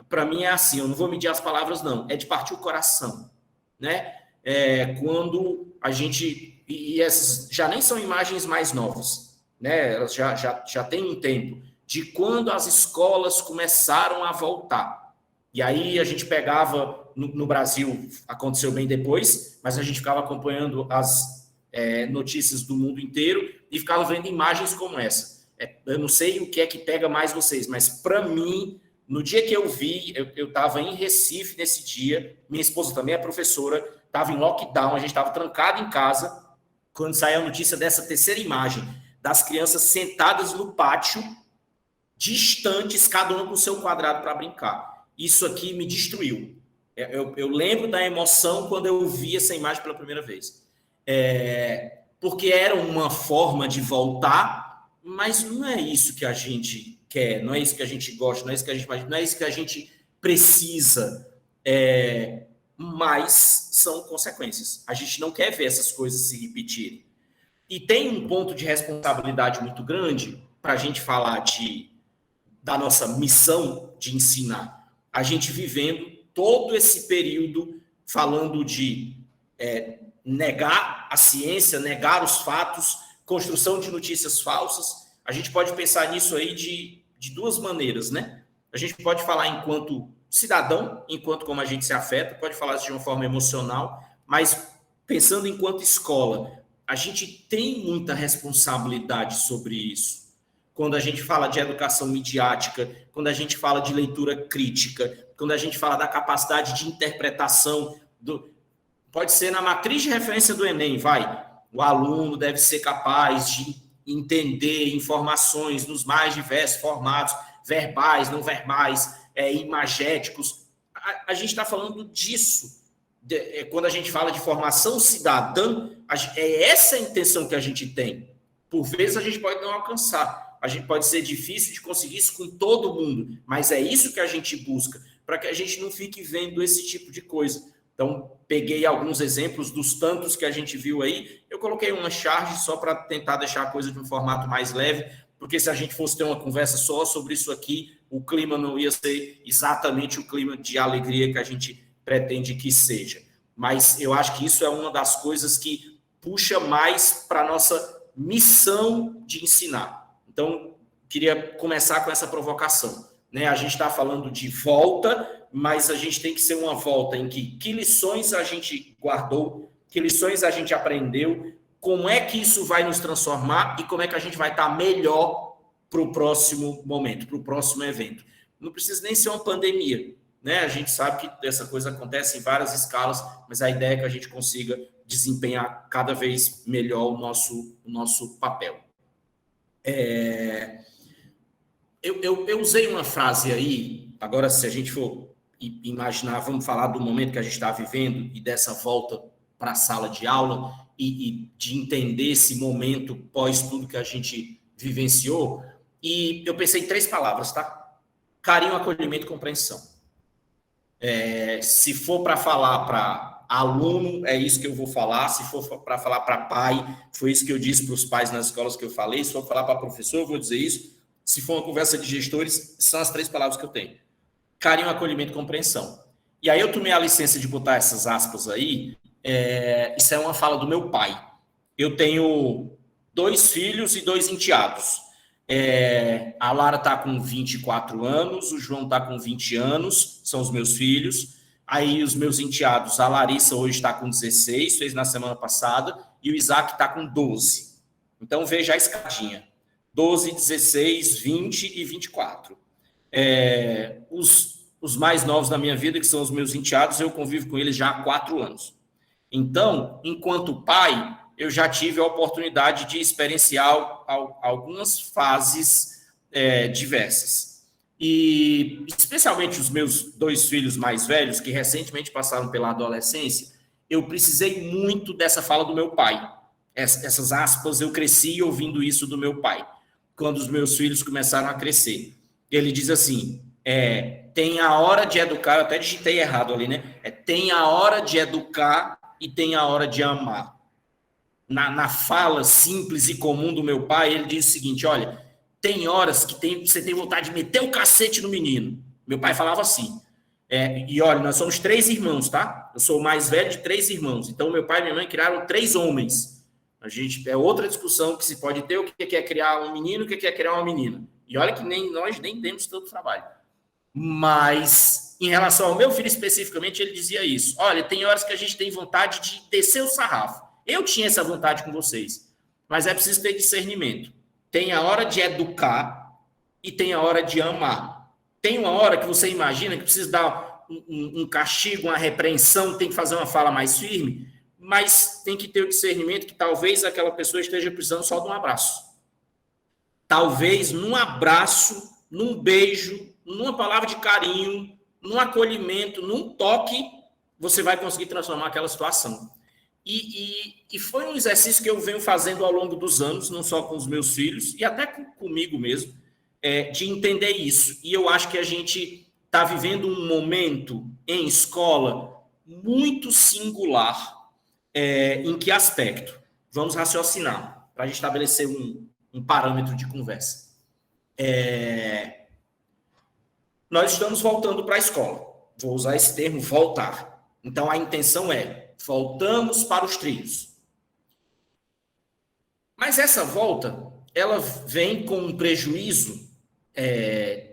para mim é assim, eu não vou medir as palavras, não. É de partir o coração, né? Quando a gente... E essas já nem são imagens mais novas, né? Elas já têm um tempo. De quando as escolas começaram a voltar. E aí a gente pegava no Brasil aconteceu bem depois, mas a gente ficava acompanhando as notícias do mundo inteiro e ficava vendo imagens como essa. Eu não sei o que é que pega mais vocês, mas para mim, no dia que eu vi, eu estava em Recife nesse dia, minha esposa também é professora, estava em lockdown, a gente estava trancado em casa, quando saiu a notícia dessa terceira imagem, das crianças sentadas no pátio, distantes, cada uma com o seu quadrado para brincar. Isso aqui me destruiu. Eu lembro da emoção quando eu vi essa imagem pela primeira vez. Porque era uma forma de voltar, mas não é isso que a gente quer, não é isso que a gente gosta, não é isso que a gente imagina, não é isso que a gente precisa. Mas são consequências. A gente não quer ver essas coisas se repetirem. E tem um ponto de responsabilidade muito grande para a gente falar da nossa missão de ensinar. A gente vivendo todo esse período falando de negar a ciência, negar os fatos, construção de notícias falsas. A gente pode pensar nisso aí de duas maneiras, né? A gente pode falar enquanto cidadão, enquanto como a gente se afeta, pode falar de uma forma emocional, mas pensando enquanto escola, a gente tem muita responsabilidade sobre isso. Quando a gente fala de educação midiática, quando a gente fala de leitura crítica, quando a gente fala da capacidade de interpretação, pode ser na matriz de referência do Enem, o aluno deve ser capaz de entender informações nos mais diversos formatos, verbais, não verbais, imagéticos. A gente está falando disso. Quando a gente fala de formação cidadã, é essa a intenção que a gente tem. Por vezes a gente pode não alcançar, a gente pode ser difícil de conseguir isso com todo mundo, mas é isso que a gente busca, para que a gente não fique vendo esse tipo de coisa. Então, peguei alguns exemplos dos tantos que a gente viu aí, eu coloquei uma charge só para tentar deixar a coisa de um formato mais leve, porque se a gente fosse ter uma conversa só sobre isso aqui, o clima não ia ser exatamente o clima de alegria que a gente pretende que seja. Mas eu acho que isso é uma das coisas que puxa mais para a nossa missão de ensinar. Então, queria começar com essa provocação. A gente está falando de volta, mas a gente tem que ser uma volta em que lições a gente guardou, que lições a gente aprendeu, como é que isso vai nos transformar e como é que a gente vai estar melhor para o próximo momento, para o próximo evento. Não precisa nem ser uma pandemia, A gente sabe que essa coisa acontece em várias escalas, mas a ideia é que a gente consiga desempenhar cada vez melhor o nosso papel. Eu usei uma frase aí, agora se a gente for imaginar, vamos falar do momento que a gente está vivendo e dessa volta para a sala de aula e de entender esse momento pós tudo que a gente vivenciou, e eu pensei em 3 palavras, tá? Carinho, acolhimento e compreensão. Se for para falar para aluno, é isso que eu vou falar. Se for para falar para pai, foi isso que eu disse para os pais nas escolas que eu falei. Se for falar para professor, eu vou dizer isso. Se for uma conversa de gestores, são as 3 palavras que eu tenho. Carinho, acolhimento e compreensão. E aí eu tomei a licença de botar essas aspas aí. Isso é uma fala do meu pai. Eu tenho 2 filhos e 2 enteados. A Lara está com 24 anos, o João está com 20 anos, são os meus filhos. Aí os meus enteados, a Larissa hoje está com 16, fez na semana passada, e o Isaac está com 12. Então veja a escadinha: 12, 16, 20 e 24. Os mais novos da minha vida, que são os meus enteados, eu convivo com eles já há 4 anos. Então, enquanto pai, eu já tive a oportunidade de experienciar algumas fases diversas. E, especialmente os meus 2 filhos mais velhos, que recentemente passaram pela adolescência, eu precisei muito dessa fala do meu pai. Essas aspas, eu cresci ouvindo isso do meu pai, quando os meus filhos começaram a crescer. Ele diz assim, tem a hora de educar, eu até digitei errado ali, tem a hora de educar e tem a hora de amar. Na fala simples e comum do meu pai, ele diz o seguinte: olha, tem horas que você tem vontade de meter o cacete no menino. Meu pai falava assim. E olha, nós somos 3 irmãos, tá? Eu sou o mais velho de 3 irmãos. Então, meu pai e minha mãe criaram 3 homens. É outra discussão que se pode ter, o que é criar um menino, o que é criar uma menina. E olha que nós nem temos tanto trabalho. Mas em relação ao meu filho especificamente, ele dizia isso. Olha, tem horas que a gente tem vontade de descer o sarrafo. Eu tinha essa vontade com vocês, mas é preciso ter discernimento. Tem a hora de educar e tem a hora de amar. Tem uma hora que você imagina que precisa dar um castigo, uma repreensão, tem que fazer uma fala mais firme, mas tem que ter o discernimento que talvez aquela pessoa esteja precisando só de um abraço. Talvez num abraço, num beijo, numa palavra de carinho, num acolhimento, num toque, você vai conseguir transformar aquela situação. E foi um exercício que eu venho fazendo ao longo dos anos, não só com os meus filhos, e até comigo mesmo, de entender isso. E eu acho que a gente está vivendo um momento em escola muito singular. Em que aspecto? Vamos raciocinar, para a gente estabelecer um parâmetro de conversa. Nós estamos voltando para a escola. Vou usar esse termo, voltar. Então, a intenção é, voltamos para os trilhos. Mas essa volta, ela vem com um prejuízo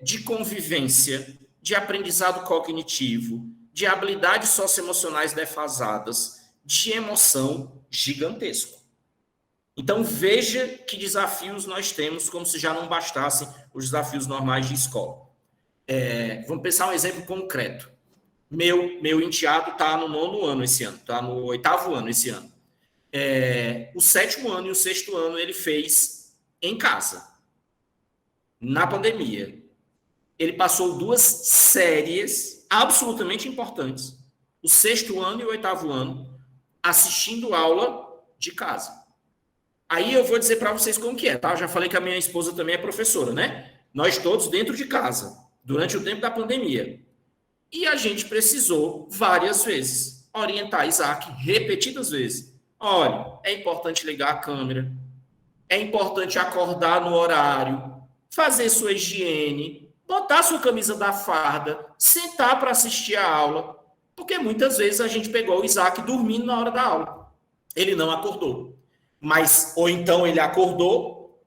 de convivência, de aprendizado cognitivo, de habilidades socioemocionais defasadas, de emoção gigantesco. Então, veja que desafios nós temos, como se já não bastassem os desafios normais de escola. Vamos pensar um exemplo concreto. Meu enteado está no 9º ano esse ano, está no 8º ano esse ano. O 7º ano e o 6º ano ele fez em casa, na pandemia. Ele passou 2 séries absolutamente importantes, o 6º ano e o 8º ano, assistindo aula de casa. Aí eu vou dizer para vocês como que é, tá? Eu já falei que a minha esposa também é professora, né? Nós todos dentro de casa, durante o tempo da pandemia. E a gente precisou, várias vezes, orientar Isaac repetidas vezes. Olha, é importante ligar a câmera, é importante acordar no horário, fazer sua higiene, botar sua camisa da farda, sentar para assistir a aula, porque muitas vezes a gente pegou o Isaac dormindo na hora da aula. Ele não acordou. Mas, ou então ele acordou,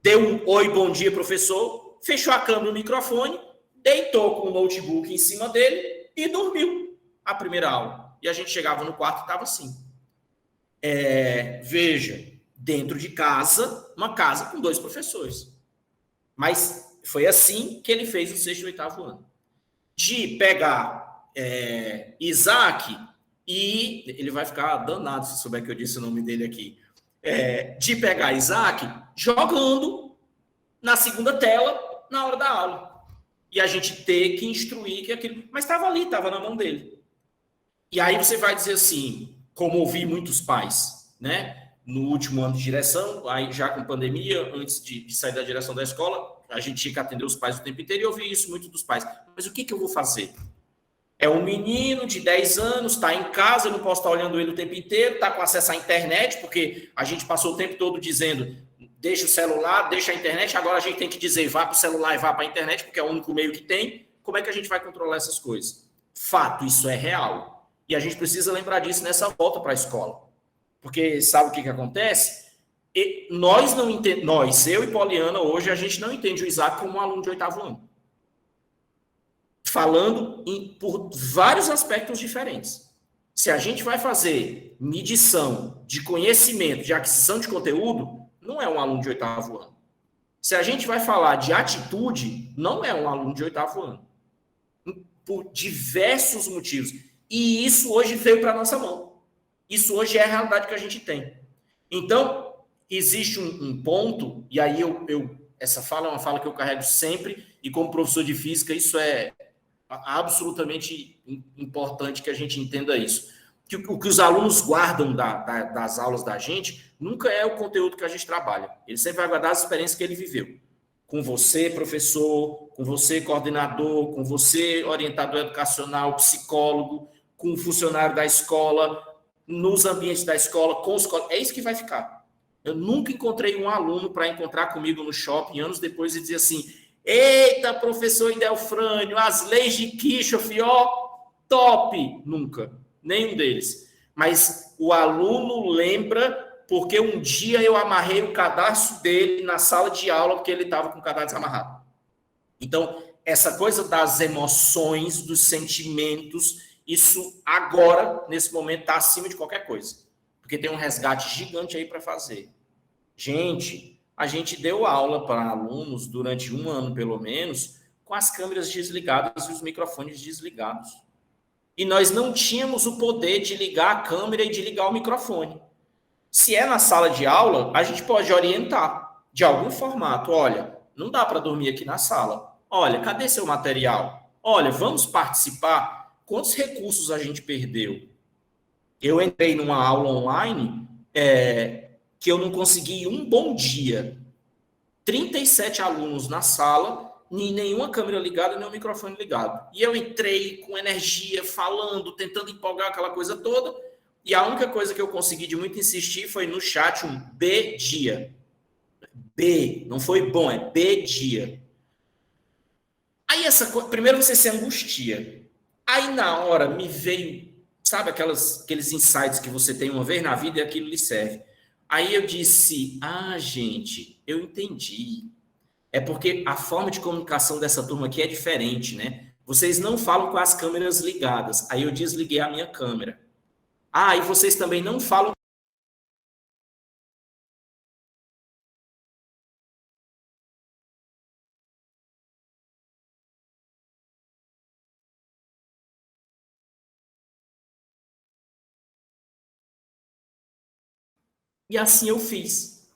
deu um oi, bom dia, professor, fechou a câmera e o microfone, deitou com o notebook em cima dele e dormiu a primeira aula. E a gente chegava no quarto e estava assim. Veja, dentro de casa, uma casa com 2 professores. Mas foi assim que ele fez o 6º e 8º ano. De pegar Isaac, e ele vai ficar danado se souber que eu disse o nome dele aqui, de pegar Isaac jogando na segunda tela na hora da aula. E a gente ter que instruir que aquilo... Mas estava ali, estava na mão dele. E aí você vai dizer assim, como ouvi muitos pais, né? No último ano de direção, aí já com pandemia, antes de sair da direção da escola, a gente tinha que atender os pais o tempo inteiro e eu ouvi isso muito dos pais. Mas o que eu vou fazer? É um menino de 10 anos, está em casa, eu não posso estar olhando ele o tempo inteiro, está com acesso à internet, porque a gente passou o tempo todo dizendo, deixa o celular, deixa a internet, agora a gente tem que dizer, vá para o celular e vá para a internet, porque é o único meio que tem. Como é que a gente vai controlar essas coisas? Fato, isso é real. E a gente precisa lembrar disso nessa volta para a escola. Porque sabe o que acontece? Nós, eu e Poliana, hoje, a gente não entende o Isaac como um aluno de 8º ano. Falando por vários aspectos diferentes. Se a gente vai fazer medição de conhecimento, de aquisição de conteúdo, não é um aluno de 8º ano. Se a gente vai falar de atitude, não é um aluno de 8º ano. Por diversos motivos. E isso hoje veio para a nossa mão. Isso hoje é a realidade que a gente tem. Então, existe um ponto, e aí essa fala é uma fala que eu carrego sempre, e como professor de física, isso é absolutamente importante que a gente entenda isso. Que o que os alunos guardam das aulas da gente nunca é o conteúdo que a gente trabalha. Ele sempre vai guardar as experiências que ele viveu. Com você, professor, com você, coordenador, com você, orientador educacional, psicólogo, com o funcionário da escola, nos ambientes da escola, com os colegas. É isso que vai ficar. Eu nunca encontrei um aluno para encontrar comigo no shopping anos depois e dizer assim, eita, professor Idelfrânio, as leis de Kirchhoff, ó, top! Nunca. Nenhum deles. Mas o aluno lembra porque um dia eu amarrei o cadarço dele na sala de aula porque ele estava com o cadarço desamarrado. Então, essa coisa das emoções, dos sentimentos, isso agora, nesse momento, está acima de qualquer coisa. Porque tem um resgate gigante aí para fazer. Gente, a gente deu aula para alunos durante 1 ano, pelo menos, com as câmeras desligadas e os microfones desligados. E nós não tínhamos o poder de ligar a câmera e de ligar o microfone. Se é na sala de aula, a gente pode orientar de algum formato. Olha, não dá para dormir aqui na sala. Olha, cadê seu material? Olha, vamos participar. Quantos recursos a gente perdeu? Eu entrei numa aula online que eu não consegui um bom dia. 37 alunos na sala, nenhuma câmera ligada, nenhum microfone ligado. E eu entrei com energia, falando, tentando empolgar aquela coisa toda, e a única coisa que eu consegui de muito insistir foi no chat um B dia. B, não foi bom, é B dia. Aí essa coisa, primeiro você se angustia. Aí na hora me veio, sabe aqueles insights que você tem uma vez na vida e aquilo lhe serve. Aí eu disse, gente, eu entendi. É porque a forma de comunicação dessa turma aqui é diferente, né? Vocês não falam com as câmeras ligadas. Aí eu desliguei a minha câmera. E vocês também não falam. E assim eu fiz.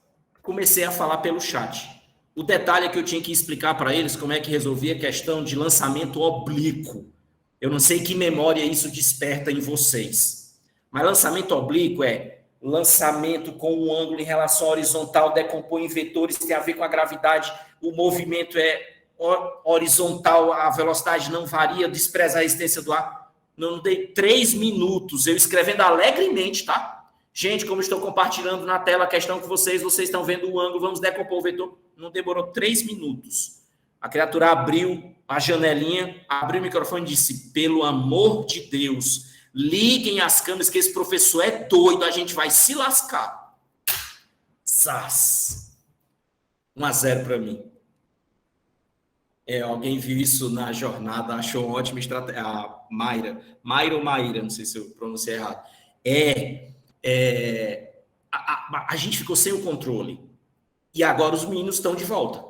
Comecei a falar pelo chat. O detalhe é que eu tinha que explicar para eles como é que resolvia a questão de lançamento oblíquo. Eu não sei que memória isso desperta em vocês. Mas lançamento oblíquo é lançamento com um ângulo em relação à horizontal, decompõe em vetores, tem a ver com a gravidade, o movimento é horizontal, a velocidade não varia, despreza a resistência do ar. Não dei 3 minutos, eu escrevendo alegremente, tá? Gente, como estou compartilhando na tela a questão com vocês estão vendo o ângulo, vamos decompor o vetor. Não demorou 3 minutos. A criatura abriu a janelinha, abriu o microfone e disse, pelo amor de Deus, liguem as câmeras que esse professor é doido, a gente vai se lascar. Zaz. 1-0 para mim. Alguém viu isso na jornada, achou uma ótima estratégia. A Mayra ou Maíra, não sei se eu pronunciei errado. A gente ficou sem o controle. E agora os meninos estão de volta.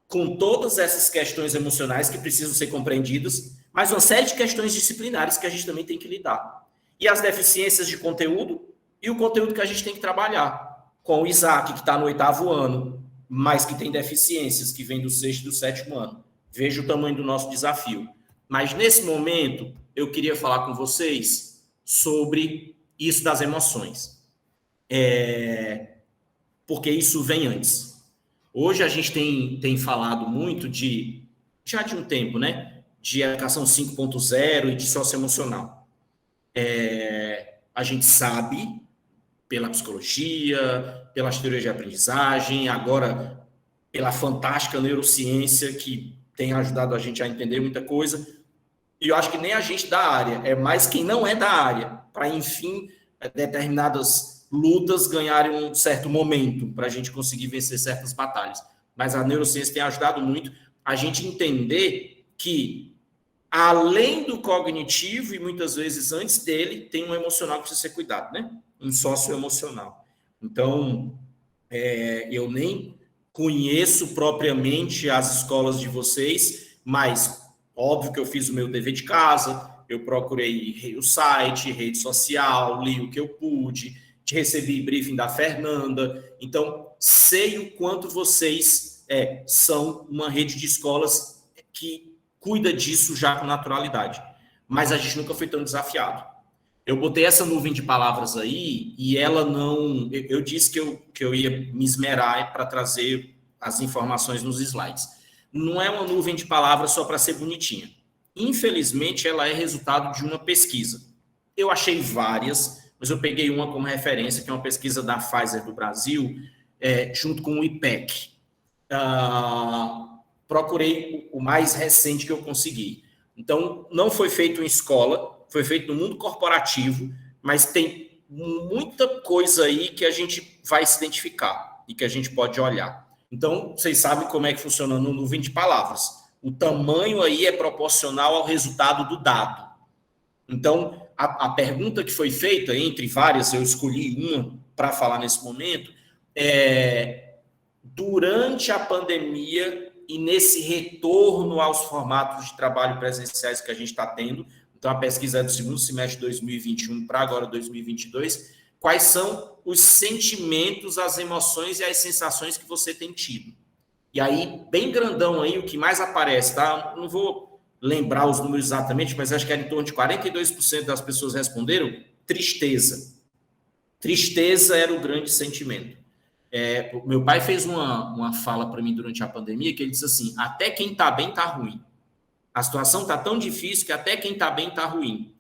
Com todas essas questões emocionais que precisam ser compreendidas, mas uma série de questões disciplinares que a gente também tem que lidar. E as deficiências de conteúdo e o conteúdo que a gente tem que trabalhar. Com o Isaac, que está no 8º ano, mas que tem deficiências, que vem do 6º e do 7º ano. Veja o tamanho do nosso desafio. Mas nesse momento, eu queria falar com vocês sobre isso das emoções. Porque isso vem antes. Hoje a gente tem falado muito já de um tempo, né? De educação 5.0 e de socioemocional. A gente sabe, pela psicologia, pelas teorias de aprendizagem, agora pela fantástica neurociência que tem ajudado a gente a entender muita coisa. E eu acho que nem a gente da área, é mais quem não é da área, para, enfim, determinadas lutas ganharem um certo momento, para a gente conseguir vencer certas batalhas. Mas a neurociência tem ajudado muito a gente entender que, além do cognitivo, e muitas vezes antes dele, tem um emocional que precisa ser cuidado, né? Um socioemocional. Então, eu nem conheço propriamente as escolas de vocês, mas óbvio que eu fiz o meu dever de casa, eu procurei o site, rede social, li o que eu pude, recebi briefing da Fernanda, então sei o quanto vocês são uma rede de escolas que cuida disso já com naturalidade, mas a gente nunca foi tão desafiado. Eu botei essa nuvem de palavras aí e ela não... Eu disse que eu ia me esmerar para trazer as informações nos slides. Não é uma nuvem de palavras só para ser bonitinha. Infelizmente, ela é resultado de uma pesquisa. Eu achei várias, mas eu peguei uma como referência, que é uma pesquisa da Pfizer do Brasil, junto com o IPEC. Procurei o mais recente que eu consegui. Então, não foi feito em escola, foi feito no mundo corporativo, mas tem muita coisa aí que a gente vai se identificar e que a gente pode olhar. Então, vocês sabem como é que funciona no nuvem de palavras. O tamanho aí é proporcional ao resultado do dado. Então, a pergunta que foi feita, entre várias, eu escolhi uma para falar nesse momento, durante a pandemia e nesse retorno aos formatos de trabalho presenciais que a gente está tendo, então a pesquisa é do segundo semestre de 2021 para agora 2022, quais são os sentimentos, as emoções e as sensações que você tem tido. E aí, bem grandão aí, o que mais aparece, tá? Não vou lembrar os números exatamente, mas acho que era em torno de 42% das pessoas responderam tristeza. Tristeza era o grande sentimento. Meu pai fez uma fala para mim durante a pandemia, que ele disse assim, até quem está bem está ruim. A situação está tão difícil que até quem está bem está ruim.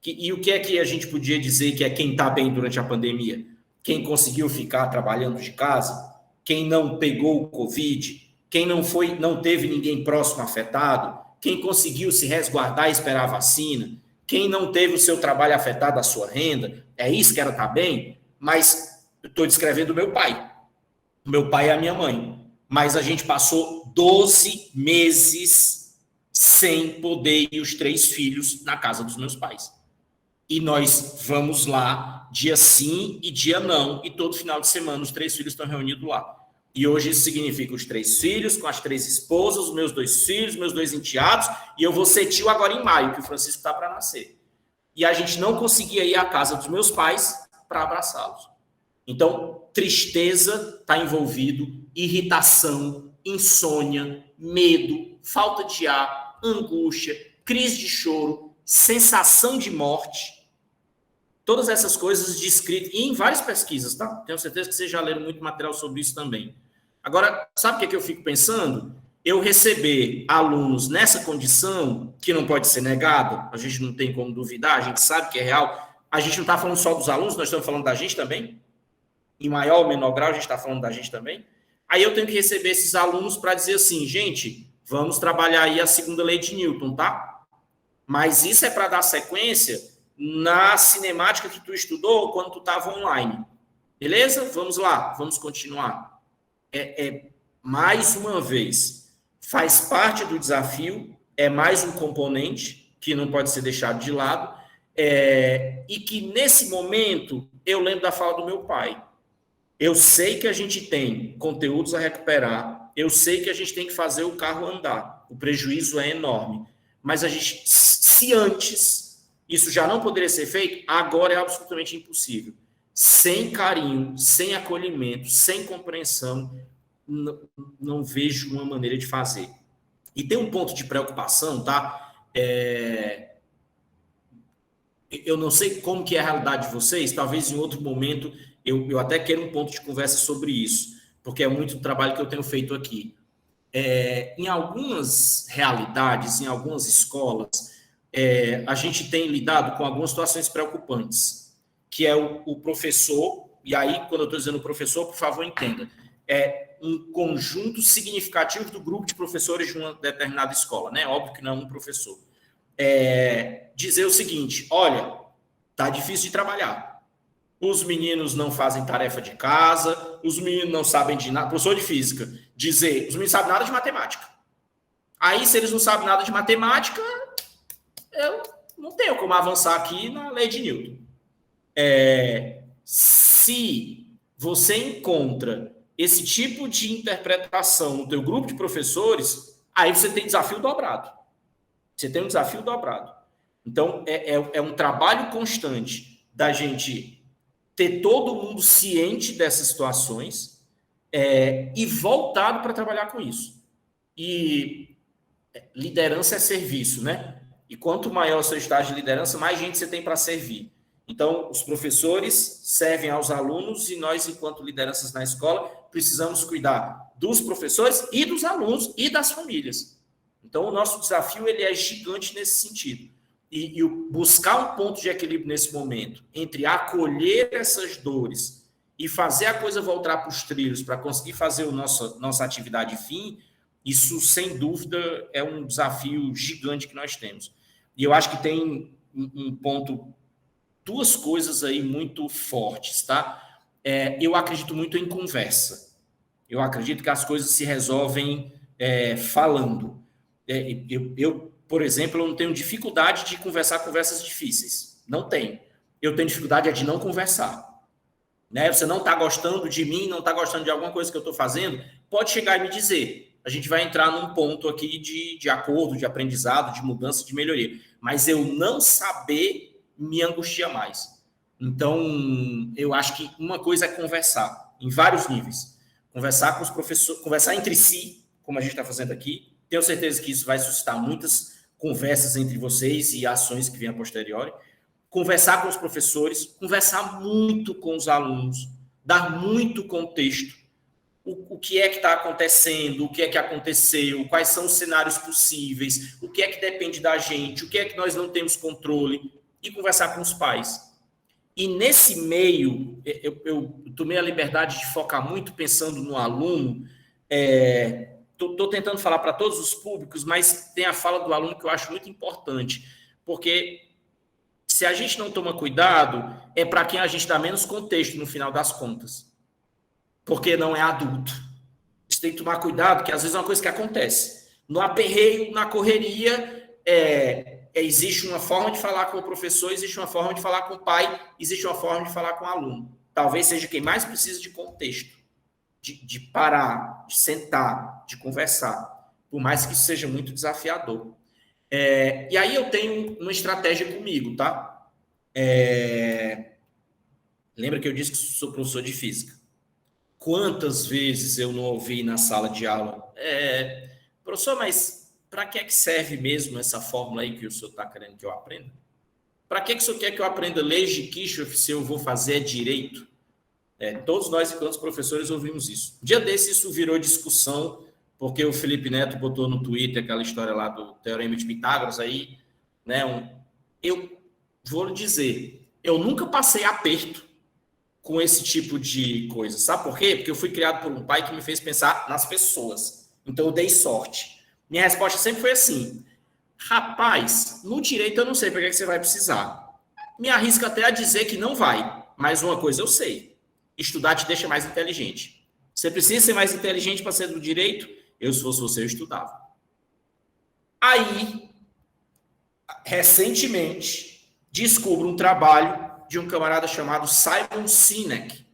E o que é que a gente podia dizer que é quem está bem durante a pandemia? Quem conseguiu ficar trabalhando de casa, quem não pegou o Covid, quem não teve ninguém próximo afetado, quem conseguiu se resguardar e esperar a vacina, quem não teve o seu trabalho afetado, a sua renda, é isso que era estar bem? Mas eu estou descrevendo o meu pai. O meu pai é a minha mãe. Mas a gente passou 12 meses sem poder ir os 3 filhos na casa dos meus pais. E nós vamos lá, dia sim e dia não, e todo final de semana os 3 filhos estão reunidos lá. E hoje isso significa os 3 filhos, com as 3 esposas, os meus 2 filhos, meus 2 enteados, e eu vou ser tio agora em maio, que o Francisco está para nascer. E a gente não conseguia ir à casa dos meus pais para abraçá-los. Então, tristeza está envolvido, irritação, insônia, medo, falta de ar, angústia, crise de choro, sensação de morte. Todas essas coisas descritas, e em várias pesquisas, tá? Tenho certeza que vocês já leram muito material sobre isso também. Agora, sabe o que é que eu fico pensando? Eu receber alunos nessa condição, que não pode ser negado, a gente não tem como duvidar, a gente sabe que é real, a gente não está falando só dos alunos, nós estamos falando da gente também. Em maior ou menor grau, a gente está falando da gente também. Aí eu tenho que receber esses alunos para dizer assim, gente, vamos trabalhar aí a segunda lei de Newton, tá? Mas isso é para dar sequência na cinemática que tu estudou quando tu estava online. Beleza? Vamos lá, vamos continuar. Mais uma vez, faz parte do desafio, é mais um componente que não pode ser deixado de lado, e que nesse momento eu lembro da fala do meu pai. Eu sei que a gente tem conteúdos a recuperar, eu sei que a gente tem que fazer o carro andar, o prejuízo é enorme, mas a gente, se antes isso já não poderia ser feito, agora é absolutamente impossível. Sem carinho, sem acolhimento, sem compreensão, não vejo uma maneira de fazer. E tem um ponto de preocupação, tá? Eu não sei como que é a realidade de vocês, talvez em outro momento eu até quero um ponto de conversa sobre isso, porque é muito trabalho que eu tenho feito aqui. Em algumas realidades, em algumas escolas, a gente tem lidado com algumas situações preocupantes, que é o professor, e aí, quando eu estou dizendo professor, por favor, entenda, é um conjunto significativo do grupo de professores de uma determinada escola, né? Óbvio que não é um professor. Dizer o seguinte, olha, tá difícil de trabalhar. Os meninos não fazem tarefa de casa, os meninos não sabem de nada. Professor de física, dizer, os meninos sabem nada de matemática. Aí, se eles não sabem nada de matemática, eu não tenho como avançar aqui na lei de Newton. Se você encontra esse tipo de interpretação no teu grupo de professores, aí você tem desafio dobrado. Você tem um desafio dobrado. Então, é um trabalho constante da gente ter todo mundo ciente dessas situações e voltado para trabalhar com isso. E liderança é serviço, né? E quanto maior o seu estágio de liderança, mais gente você tem para servir. Então, os professores servem aos alunos e nós, enquanto lideranças na escola, precisamos cuidar dos professores e dos alunos e das famílias. Então, o nosso desafio ele é gigante nesse sentido. E buscar um ponto de equilíbrio nesse momento, entre acolher essas dores e fazer a coisa voltar para os trilhos, para conseguir fazer nossa atividade fim, isso, sem dúvida, é um desafio gigante que nós temos. E eu acho que tem um ponto, 2 coisas aí muito fortes, tá? Eu acredito muito em conversa. Eu acredito que as coisas se resolvem falando. Eu, por exemplo, eu não tenho dificuldade de conversar conversas difíceis. Não tenho. Eu tenho dificuldade de não conversar. Né? Você não está gostando de mim, não está gostando de alguma coisa que eu estou fazendo, pode chegar e me dizer. A gente vai entrar num ponto aqui de acordo, de aprendizado, de mudança, de melhoria. Mas eu não saber me angustia mais. Então, eu acho que uma coisa é conversar, em vários níveis. Conversar com os professores, conversar entre si, como a gente está fazendo aqui. Tenho certeza que isso vai suscitar muitas conversas entre vocês e ações que venham a posteriori. Conversar com os professores, conversar muito com os alunos, dar muito contexto. O que é que está acontecendo, o que é que aconteceu, quais são os cenários possíveis, o que é que depende da gente, o que é que nós não temos controle, e conversar com os pais. E nesse meio, eu tomei a liberdade de focar muito pensando no aluno. Estou tentando falar para todos os públicos, mas tem a fala do aluno que eu acho muito importante, porque se a gente não toma cuidado, é para quem a gente dá menos contexto no final das contas, porque não é adulto. Você tem que tomar cuidado, que às vezes é uma coisa que acontece. No aperreio, na correria, existe uma forma de falar com o professor, existe uma forma de falar com o pai, existe uma forma de falar com o aluno. Talvez seja quem mais precisa de contexto, de parar, de sentar, de conversar, por mais que isso seja muito desafiador. E aí eu tenho uma estratégia comigo, tá? Lembra que eu disse que sou professor de física? Quantas vezes eu não ouvi na sala de aula, professor, mas para que é que serve mesmo essa fórmula aí que o senhor está querendo que eu aprenda? Para que o senhor quer que eu aprenda leis de Kirchhoff se eu vou fazer direito? Todos nós, enquanto professores, ouvimos isso. Um dia desse, isso virou discussão, porque o Felipe Neto botou no Twitter aquela história lá do Teorema de Pitágoras aí, né? Eu vou lhe dizer, eu nunca passei aperto com esse tipo de coisa. Sabe por quê? Porque eu fui criado por um pai que me fez pensar nas pessoas. Então, eu dei sorte. Minha resposta sempre foi assim, rapaz, no direito eu não sei para que você vai precisar. Me arrisco até a dizer que não vai, mas uma coisa eu sei, estudar te deixa mais inteligente. Você precisa ser mais inteligente para ser do direito? Eu, se fosse você, eu estudava. Aí, recentemente, descubro um trabalho de um camarada chamado Simon Sinek.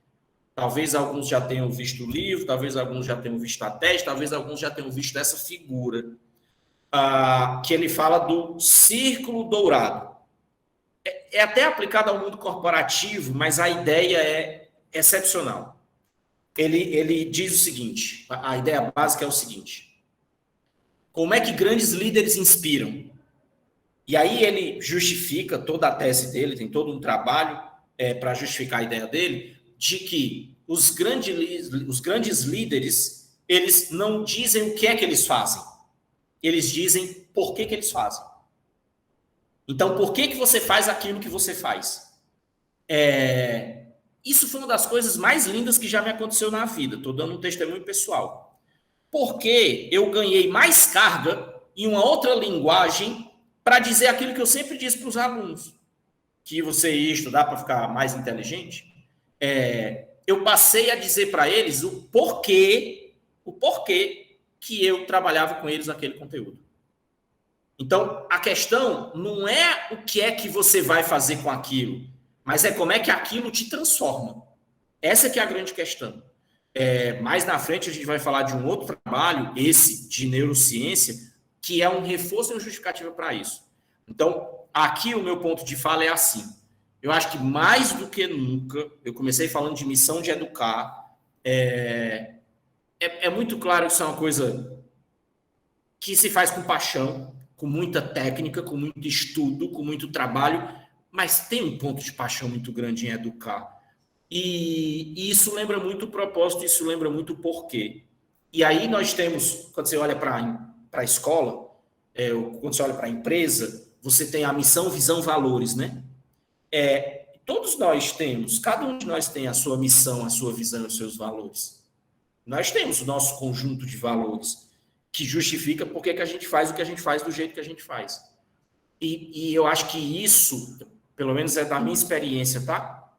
Talvez alguns já tenham visto o livro, talvez alguns já tenham visto a tese, talvez alguns já tenham visto essa figura, que ele fala do círculo dourado. É até aplicado ao mundo corporativo, mas a ideia é excepcional. Ele diz o seguinte, a ideia básica é o seguinte, como é que grandes líderes inspiram? E aí ele justifica toda a tese dele, tem todo um trabalho para justificar a ideia dele, de que os grandes líderes, eles não dizem o que é que eles fazem, eles dizem por que eles fazem. Então, por que você faz aquilo que você faz? Isso foi uma das coisas mais lindas que já me aconteceu na vida, estou dando um testemunho pessoal. Porque eu ganhei mais carga em uma outra linguagem para dizer aquilo que eu sempre disse para os alunos, que você ia estudar para ficar mais inteligente. Eu passei a dizer para eles o porquê que eu trabalhava com eles naquele conteúdo. Então, a questão não é o que é que você vai fazer com aquilo, mas é como é que aquilo te transforma. Essa que é a grande questão. Mais na frente a gente vai falar de um outro trabalho, esse de neurociência, que é um reforço e uma justificativa para isso. Então, aqui o meu ponto de fala é assim. Eu acho que mais do que nunca, eu comecei falando de missão de educar, é muito claro que isso é uma coisa que se faz com paixão, com muita técnica, com muito estudo, com muito trabalho, mas tem um ponto de paixão muito grande em educar. E isso lembra muito o propósito, isso lembra muito o porquê. E aí nós temos, quando você olha para a escola, quando você olha para a empresa, você tem a missão, visão, valores, né? Todos nós temos, cada um de nós tem a sua missão, a sua visão, os seus valores. Nós temos o nosso conjunto de valores que justifica por que a gente faz o que a gente faz do jeito que a gente faz. E eu acho que isso, pelo menos é da minha experiência, tá?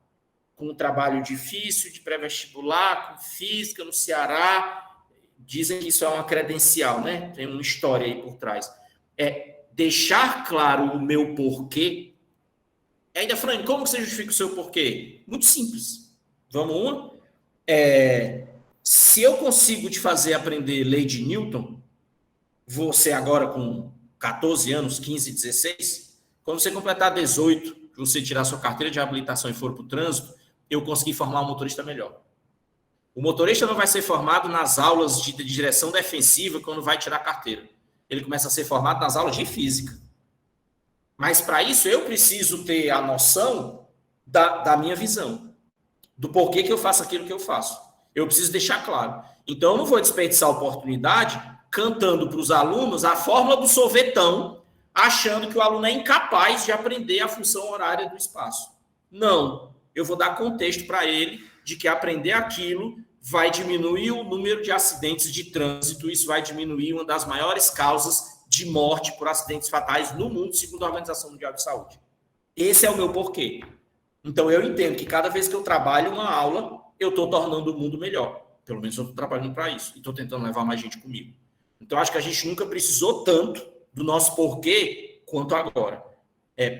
Com um trabalho difícil de pré-vestibular, com física no Ceará, dizem que isso é uma credencial, né? Tem uma história aí por trás. É deixar claro o meu porquê. E ainda, Fran, como você justifica o seu porquê? Muito simples. Vamos uma? Se eu consigo te fazer aprender lei de Newton, você agora com 14 anos, 15, 16, quando você completar 18, você tirar sua carteira de habilitação e for para o trânsito, eu consegui formar um motorista melhor. O motorista não vai ser formado nas aulas de direção defensiva quando vai tirar a carteira. Ele começa a ser formado nas aulas de física. Mas para isso eu preciso ter a noção da minha visão, do porquê que eu faço aquilo que eu faço. Eu preciso deixar claro. Então eu não vou desperdiçar a oportunidade cantando para os alunos a fórmula do sorvetão, achando que o aluno é incapaz de aprender a função horária do espaço. Não. Eu vou dar contexto para ele de que aprender aquilo vai diminuir o número de acidentes de trânsito, isso vai diminuir uma das maiores causas de morte por acidentes fatais no mundo, segundo a Organização Mundial de Saúde. Esse é o meu porquê. Então, eu entendo que cada vez que eu trabalho uma aula, eu estou tornando o mundo melhor. Pelo menos eu estou trabalhando para isso. E estou tentando levar mais gente comigo. Então, acho que a gente nunca precisou tanto do nosso porquê quanto agora.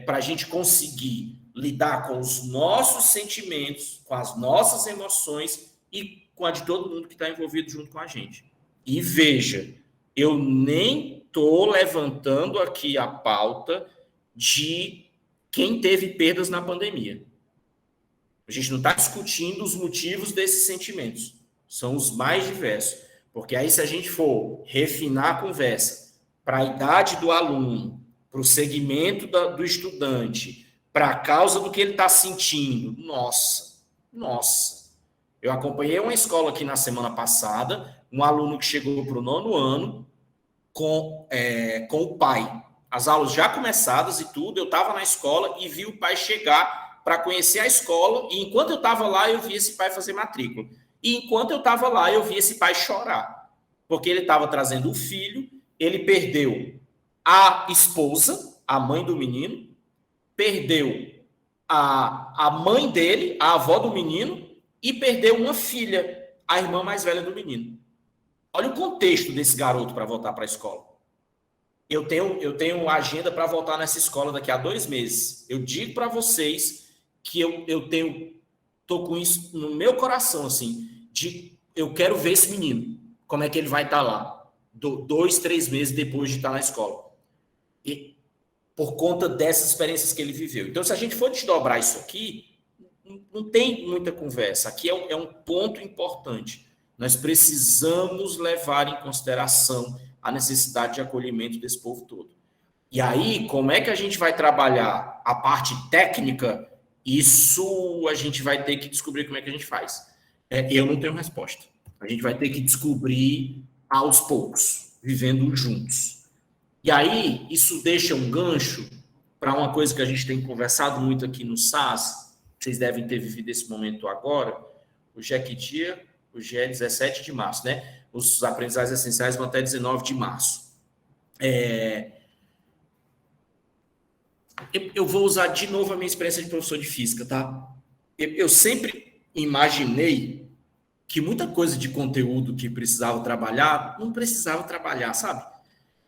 Para a gente conseguir lidar com os nossos sentimentos, com as nossas emoções e com a de todo mundo que está envolvido junto com a gente. E veja, eu nem estou levantando aqui a pauta de quem teve perdas na pandemia. A gente não está discutindo os motivos desses sentimentos. São os mais diversos. Porque aí, se a gente for refinar a conversa para a idade do aluno, para o segmento do estudante, para a causa do que ele está sentindo, nossa. Eu acompanhei uma escola aqui na semana passada, um aluno que chegou para o 9º ano com o pai. As aulas já começadas e tudo, eu estava na escola e vi o pai chegar para conhecer a escola, e enquanto eu estava lá, eu vi esse pai fazer matrícula. E enquanto eu estava lá, eu vi esse pai chorar, porque ele estava trazendo o filho, ele perdeu a esposa, a mãe do menino, perdeu a mãe dele, a avó do menino, e perdeu uma filha, a irmã mais velha do menino. Olha o contexto desse garoto para voltar para a escola. Eu tenho uma agenda para voltar nessa escola daqui a 2 meses. Eu digo para vocês que estou com isso no meu coração, assim, eu quero ver esse menino, como é que ele vai estar lá, 2, 3 meses depois de estar na escola. E por conta dessas experiências que ele viveu. Então, se a gente for desdobrar isso aqui, não tem muita conversa. Aqui é um ponto importante. Nós precisamos levar em consideração a necessidade de acolhimento desse povo todo. E aí, como é que a gente vai trabalhar a parte técnica? Isso a gente vai ter que descobrir como é que a gente faz. Eu não tenho resposta. A gente vai ter que descobrir aos poucos, vivendo juntos. E aí, isso deixa um gancho para uma coisa que a gente tem conversado muito aqui no SAS. Vocês devem ter vivido esse momento agora. Hoje é que dia? Hoje é 17 de março, né? Os aprendizagens essenciais vão até 19 de março. Eu vou usar de novo a minha experiência de professor de física, tá? Eu sempre imaginei que muita coisa de conteúdo que precisava trabalhar, não precisava trabalhar, sabe?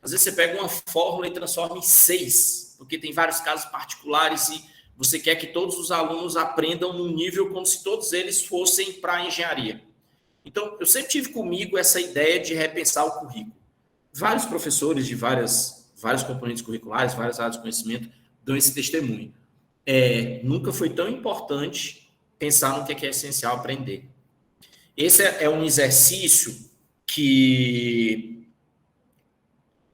Às vezes você pega uma fórmula e transforma em 6, porque tem vários casos particulares e você quer que todos os alunos aprendam num nível como se todos eles fossem para a engenharia. Então, eu sempre tive comigo essa ideia de repensar o currículo. Vários professores de vários componentes curriculares, várias áreas de conhecimento, dão esse testemunho. Nunca foi tão importante pensar no que é essencial aprender. Esse é um exercício que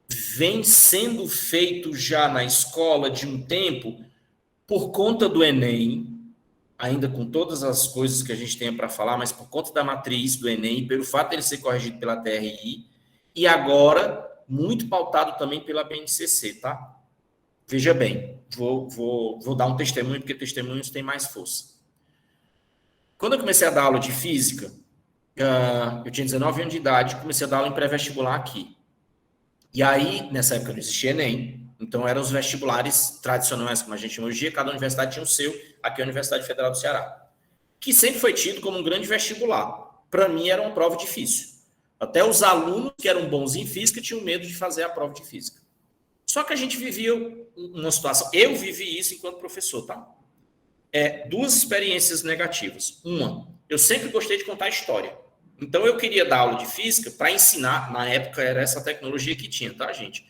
vem sendo feito já na escola de um tempo por conta do Enem, ainda com todas as coisas que a gente tem para falar, mas por conta da matriz do Enem, pelo fato de ele ser corrigido pela TRI, e agora muito pautado também pela BNCC, tá? Veja bem, vou dar um testemunho, porque testemunhos têm mais força. Quando eu comecei a dar aula de física, eu tinha 19 anos de idade, comecei a dar aula em pré-vestibular aqui. E aí, nessa época não existia Enem, então eram os vestibulares tradicionais, como a gente chama hoje em dia, cada universidade tinha o seu, aqui é a Universidade Federal do Ceará, que sempre foi tido como um grande vestibular. Para mim era uma prova difícil, Até os alunos que eram bons em física tinham medo de fazer a prova de física. Só que a gente vivia uma situação... Eu vivi isso enquanto professor, tá? Duas experiências negativas. Uma, eu sempre gostei de contar história. Então, eu queria dar aula de física para ensinar... Na época, era essa tecnologia que tinha, tá, gente?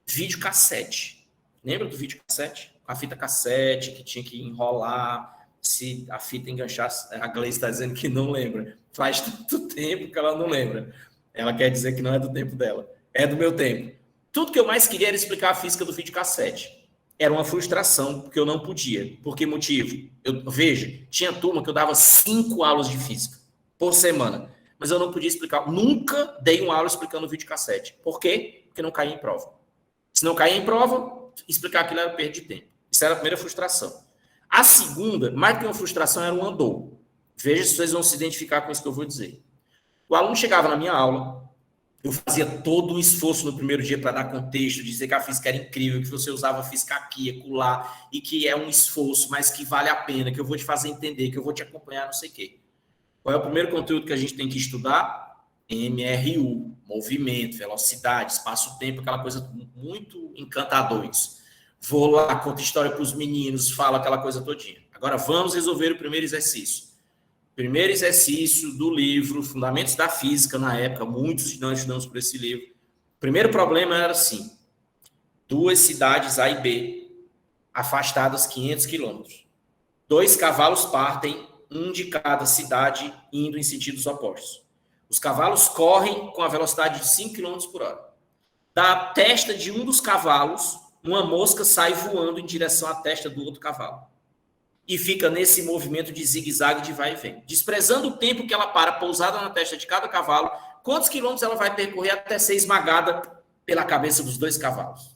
Videocassete. Lembra do videocassete? A fita cassete, que tinha que enrolar... Se a fita enganchasse... A Gleice está dizendo que não lembra. Faz tanto tempo que ela não lembra. Ela quer dizer que não é do tempo dela. É do meu tempo. Tudo que eu mais queria era explicar a física do videocassete. Era uma frustração, porque eu não podia. Por que motivo? Veja, tinha turma que eu dava 5 aulas de física por semana. Mas eu não podia explicar. Nunca dei uma aula explicando o videocassete. Por quê? Porque não caía em prova. Se não caía em prova, explicar aquilo era perda de tempo. Isso era a primeira frustração. A segunda, mais do que uma frustração, era um andor. Veja se vocês vão se identificar com isso que eu vou dizer. O aluno chegava na minha aula, eu fazia todo um esforço no primeiro dia para dar contexto, dizer que a física era incrível, que você usava a física aqui, acolá, e que é um esforço, mas que vale a pena, que eu vou te fazer entender, que eu vou te acompanhar, não sei o quê. Qual é o primeiro conteúdo que a gente tem que estudar? MRU, movimento, velocidade, espaço-tempo, aquela coisa muito encantadora. Vou lá, conto história para os meninos, falo aquela coisa todinha. Agora vamos resolver o primeiro exercício. Primeiro exercício do livro Fundamentos da Física, na época, muitos de nós estudamos por esse livro. O primeiro problema era assim, 2 cidades A e B, afastadas 500 quilômetros. 2 cavalos partem, um de cada cidade, indo em sentidos opostos. Os cavalos correm com a velocidade de 5 km por hora. Da testa de um dos cavalos, uma mosca sai voando em direção à testa do outro cavalo. E fica nesse movimento de zigue-zague, de vai e vem. Desprezando o tempo que ela para pousada na testa de cada cavalo, quantos quilômetros ela vai percorrer até ser esmagada pela cabeça dos 2 cavalos?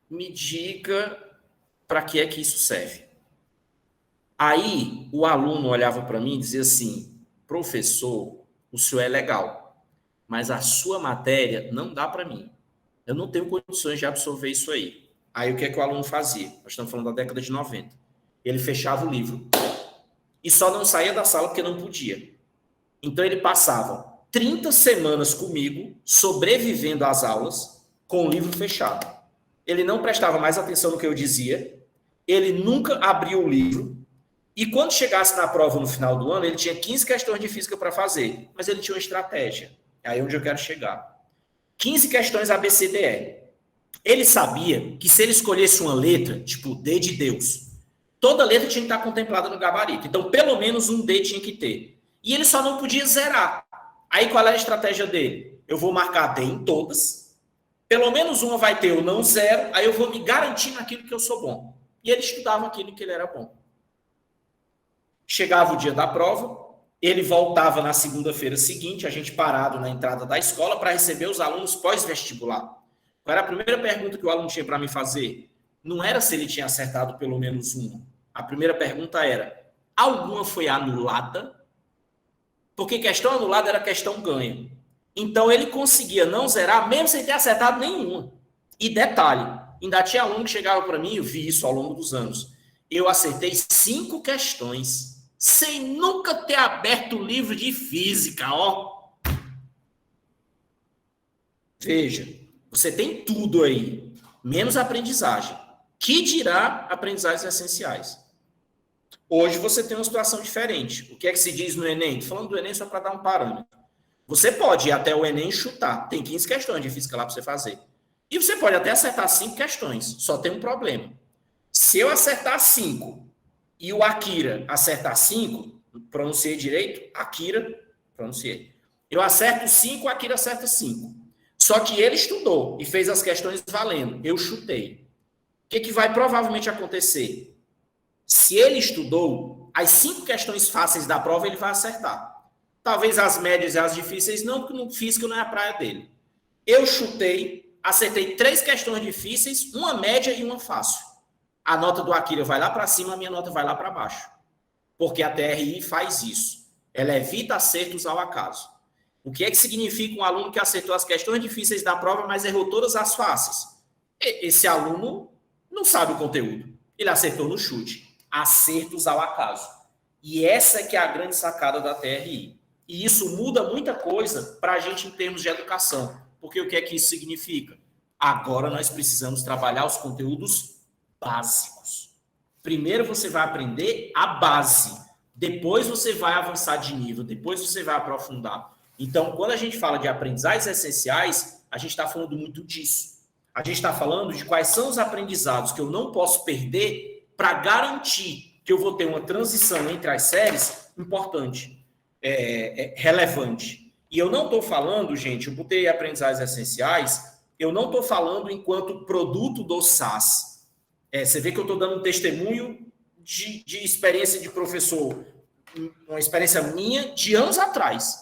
Me diga para que é que isso serve. Aí, o aluno olhava para mim e dizia assim, professor, o senhor é legal, mas a sua matéria não dá para mim. Eu não tenho condições de absorver isso aí. Aí o que é que o aluno fazia? Nós estamos falando da década de 90. Ele fechava o livro. E só não saía da sala porque não podia. Então ele passava 30 semanas comigo, sobrevivendo às aulas, com o livro fechado. Ele não prestava mais atenção no que eu dizia, ele nunca abriu o livro, e quando chegasse na prova no final do ano, ele tinha 15 questões de física para fazer, mas ele tinha uma estratégia. É aí onde eu quero chegar. 15 questões ABCDE. Ele sabia que se ele escolhesse uma letra, tipo D de Deus, toda letra tinha que estar contemplada no gabarito. Então, pelo menos um D tinha que ter. E ele só não podia zerar. Aí, qual é a estratégia dele? Eu vou marcar D em todas. Pelo menos uma vai ter o não zero. Aí eu vou me garantir naquilo que eu sou bom. E ele estudava aquilo que ele era bom. Chegava o dia da prova, ele voltava na segunda-feira seguinte, a gente parado na entrada da escola para receber os alunos pós-vestibular. Qual era a primeira pergunta que o aluno tinha para me fazer? Não era se ele tinha acertado pelo menos uma. A primeira pergunta era, alguma foi anulada? Porque questão anulada era questão ganha. Então, ele conseguia não zerar, mesmo sem ter acertado nenhuma. E detalhe, ainda tinha aluno que chegava para mim, eu vi isso ao longo dos anos. Eu acertei 5 questões, sem nunca ter aberto o livro de física, ó. Veja. Você tem tudo aí, menos aprendizagem. Que dirá aprendizagens essenciais? Hoje você tem uma situação diferente. O que é que se diz no Enem? Estou falando do Enem só para dar um parâmetro. Você pode ir até o Enem e chutar. Tem 15 questões de física lá para você fazer. E você pode até acertar 5 questões. Só tem um problema. Se eu acertar 5 e o Akira acertar 5, pronunciei direito? Akira, pronunciei. Eu acerto 5, o Akira acerta 5. Só que ele estudou e fez as questões valendo. Eu chutei. O que vai provavelmente acontecer? Se ele estudou, as 5 questões fáceis da prova ele vai acertar. Talvez as médias e as difíceis não, porque no físico não é a praia dele. Eu chutei, acertei 3 questões difíceis, uma média e uma fácil. A nota do Akira vai lá para cima, a minha nota vai lá para baixo. Porque a TRI faz isso. Ela evita acertos ao acaso. O que é que significa um aluno que acertou as questões difíceis da prova, mas errou todas as fáceis? Esse aluno não sabe o conteúdo. Ele acertou no chute. Acertos ao acaso. E essa é que é a grande sacada da TRI. E isso muda muita coisa para a gente em termos de educação. Porque o que é que isso significa? Agora nós precisamos trabalhar os conteúdos básicos. Primeiro você vai aprender a base, depois você vai avançar de nível, depois você vai aprofundar. Então, quando a gente fala de aprendizagens essenciais, a gente está falando muito disso. A gente está falando de quais são os aprendizados que eu não posso perder para garantir que eu vou ter uma transição entre as séries importante, relevante. E eu não estou falando, gente, eu botei aprendizagens essenciais, eu não estou falando enquanto produto do SAS. Você vê que eu estou dando um testemunho de experiência de professor, uma experiência minha de anos atrás.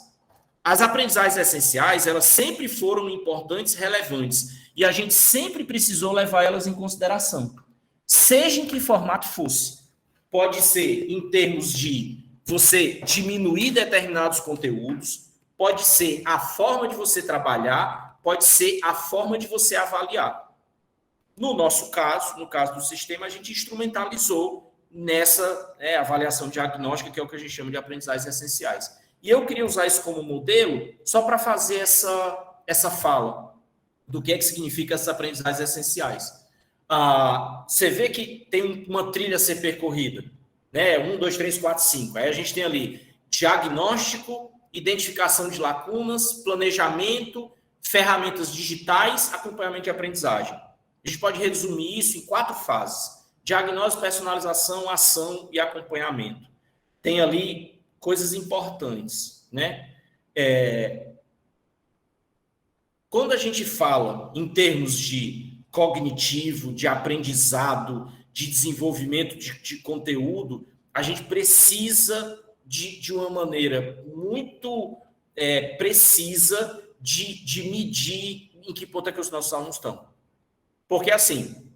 As aprendizagens essenciais, elas sempre foram importantes, relevantes, e a gente sempre precisou levar elas em consideração, seja em que formato fosse. Pode ser em termos de você diminuir determinados conteúdos, pode ser a forma de você trabalhar, pode ser a forma de você avaliar. No nosso caso, no caso do sistema, a gente instrumentalizou nessa avaliação diagnóstica, que é o que a gente chama de aprendizagens essenciais. E eu queria usar isso como modelo só para fazer essa fala do que significa essas aprendizagens essenciais. Você vê que tem uma trilha a ser percorrida, né? 1, 2, 3, 4, 5. Aí a gente tem ali diagnóstico, identificação de lacunas, planejamento, ferramentas digitais, acompanhamento de aprendizagem. A gente pode resumir isso em 4 fases: diagnóstico, personalização, ação e acompanhamento. Tem ali coisas importantes, né? Quando a gente fala em termos de cognitivo, de aprendizado, de desenvolvimento de conteúdo, a gente precisa de uma maneira muito precisa de medir em que ponto é que os nossos alunos estão. Porque, assim,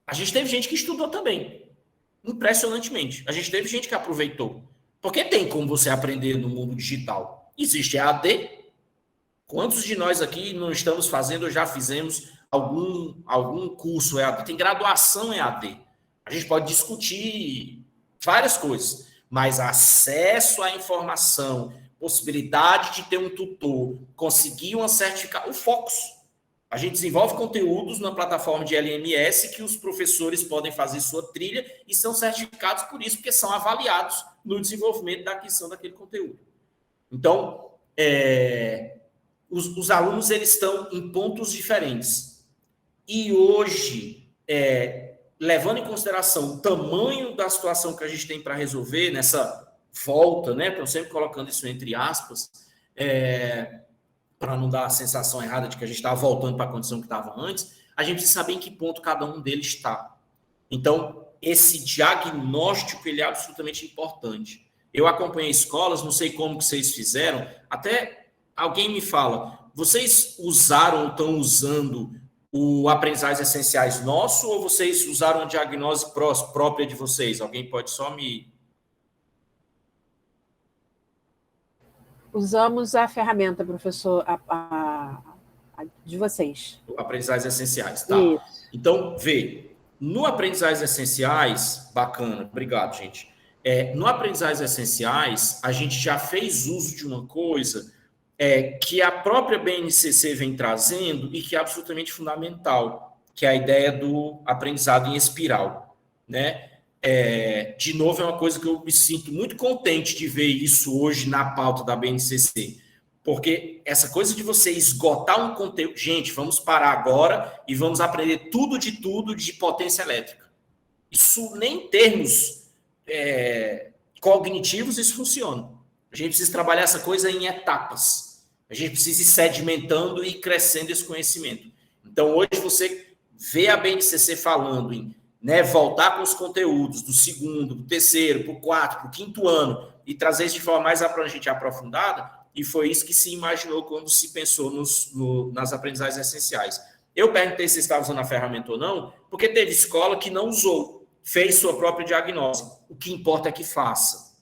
a gente teve gente que estudou também, impressionantemente. A gente teve gente que aproveitou. Porque tem como você aprender no mundo digital. Existe EAD. Quantos de nós aqui não estamos fazendo ou já fizemos algum curso EAD? Tem graduação EAD. A gente pode discutir várias coisas, mas acesso à informação, possibilidade de ter um tutor, conseguir uma certificação, o Focus. A gente desenvolve conteúdos na plataforma de LMS que os professores podem fazer sua trilha e são certificados por isso, porque são avaliados no desenvolvimento da aquisição daquele conteúdo. Então, os alunos eles estão em pontos diferentes. E hoje, levando em consideração o tamanho da situação que a gente tem para resolver nessa volta, né? Estou sempre colocando isso entre aspas, para não dar a sensação errada de que a gente estava voltando para a condição que estava antes, a gente precisa saber em que ponto cada um deles está. Então, esse diagnóstico ele é absolutamente importante. Eu acompanhei escolas, não sei como que vocês fizeram, até alguém me fala, vocês usaram ou estão usando o aprendizagens essenciais nosso ou vocês usaram a diagnose própria de vocês? Alguém pode só me... Usamos a ferramenta, professor, a de vocês. Aprendizagens essenciais, tá? Isso. Então, vê, no aprendizagens essenciais, bacana, obrigado, gente. No aprendizagens essenciais, a gente já fez uso de uma coisa que a própria BNCC vem trazendo e que é absolutamente fundamental, que é a ideia do aprendizado em espiral, né? De novo, é uma coisa que eu me sinto muito contente de ver isso hoje na pauta da BNCC, porque essa coisa de você esgotar um conteúdo... Gente, vamos parar agora e vamos aprender tudo de potência elétrica. Isso nem em termos cognitivos isso funciona. A gente precisa trabalhar essa coisa em etapas. A gente precisa ir sedimentando e crescendo esse conhecimento. Então, hoje você vê a BNCC falando em voltar com os conteúdos do segundo, do terceiro, para o quarto, para o quinto ano e trazer isso de forma mais abrangente e aprofundada, e foi isso que se imaginou quando se pensou nas aprendizagens essenciais. Eu perguntei se vocês estavam usando a ferramenta ou não, porque teve escola que não usou, fez sua própria diagnose. O que importa é que faça.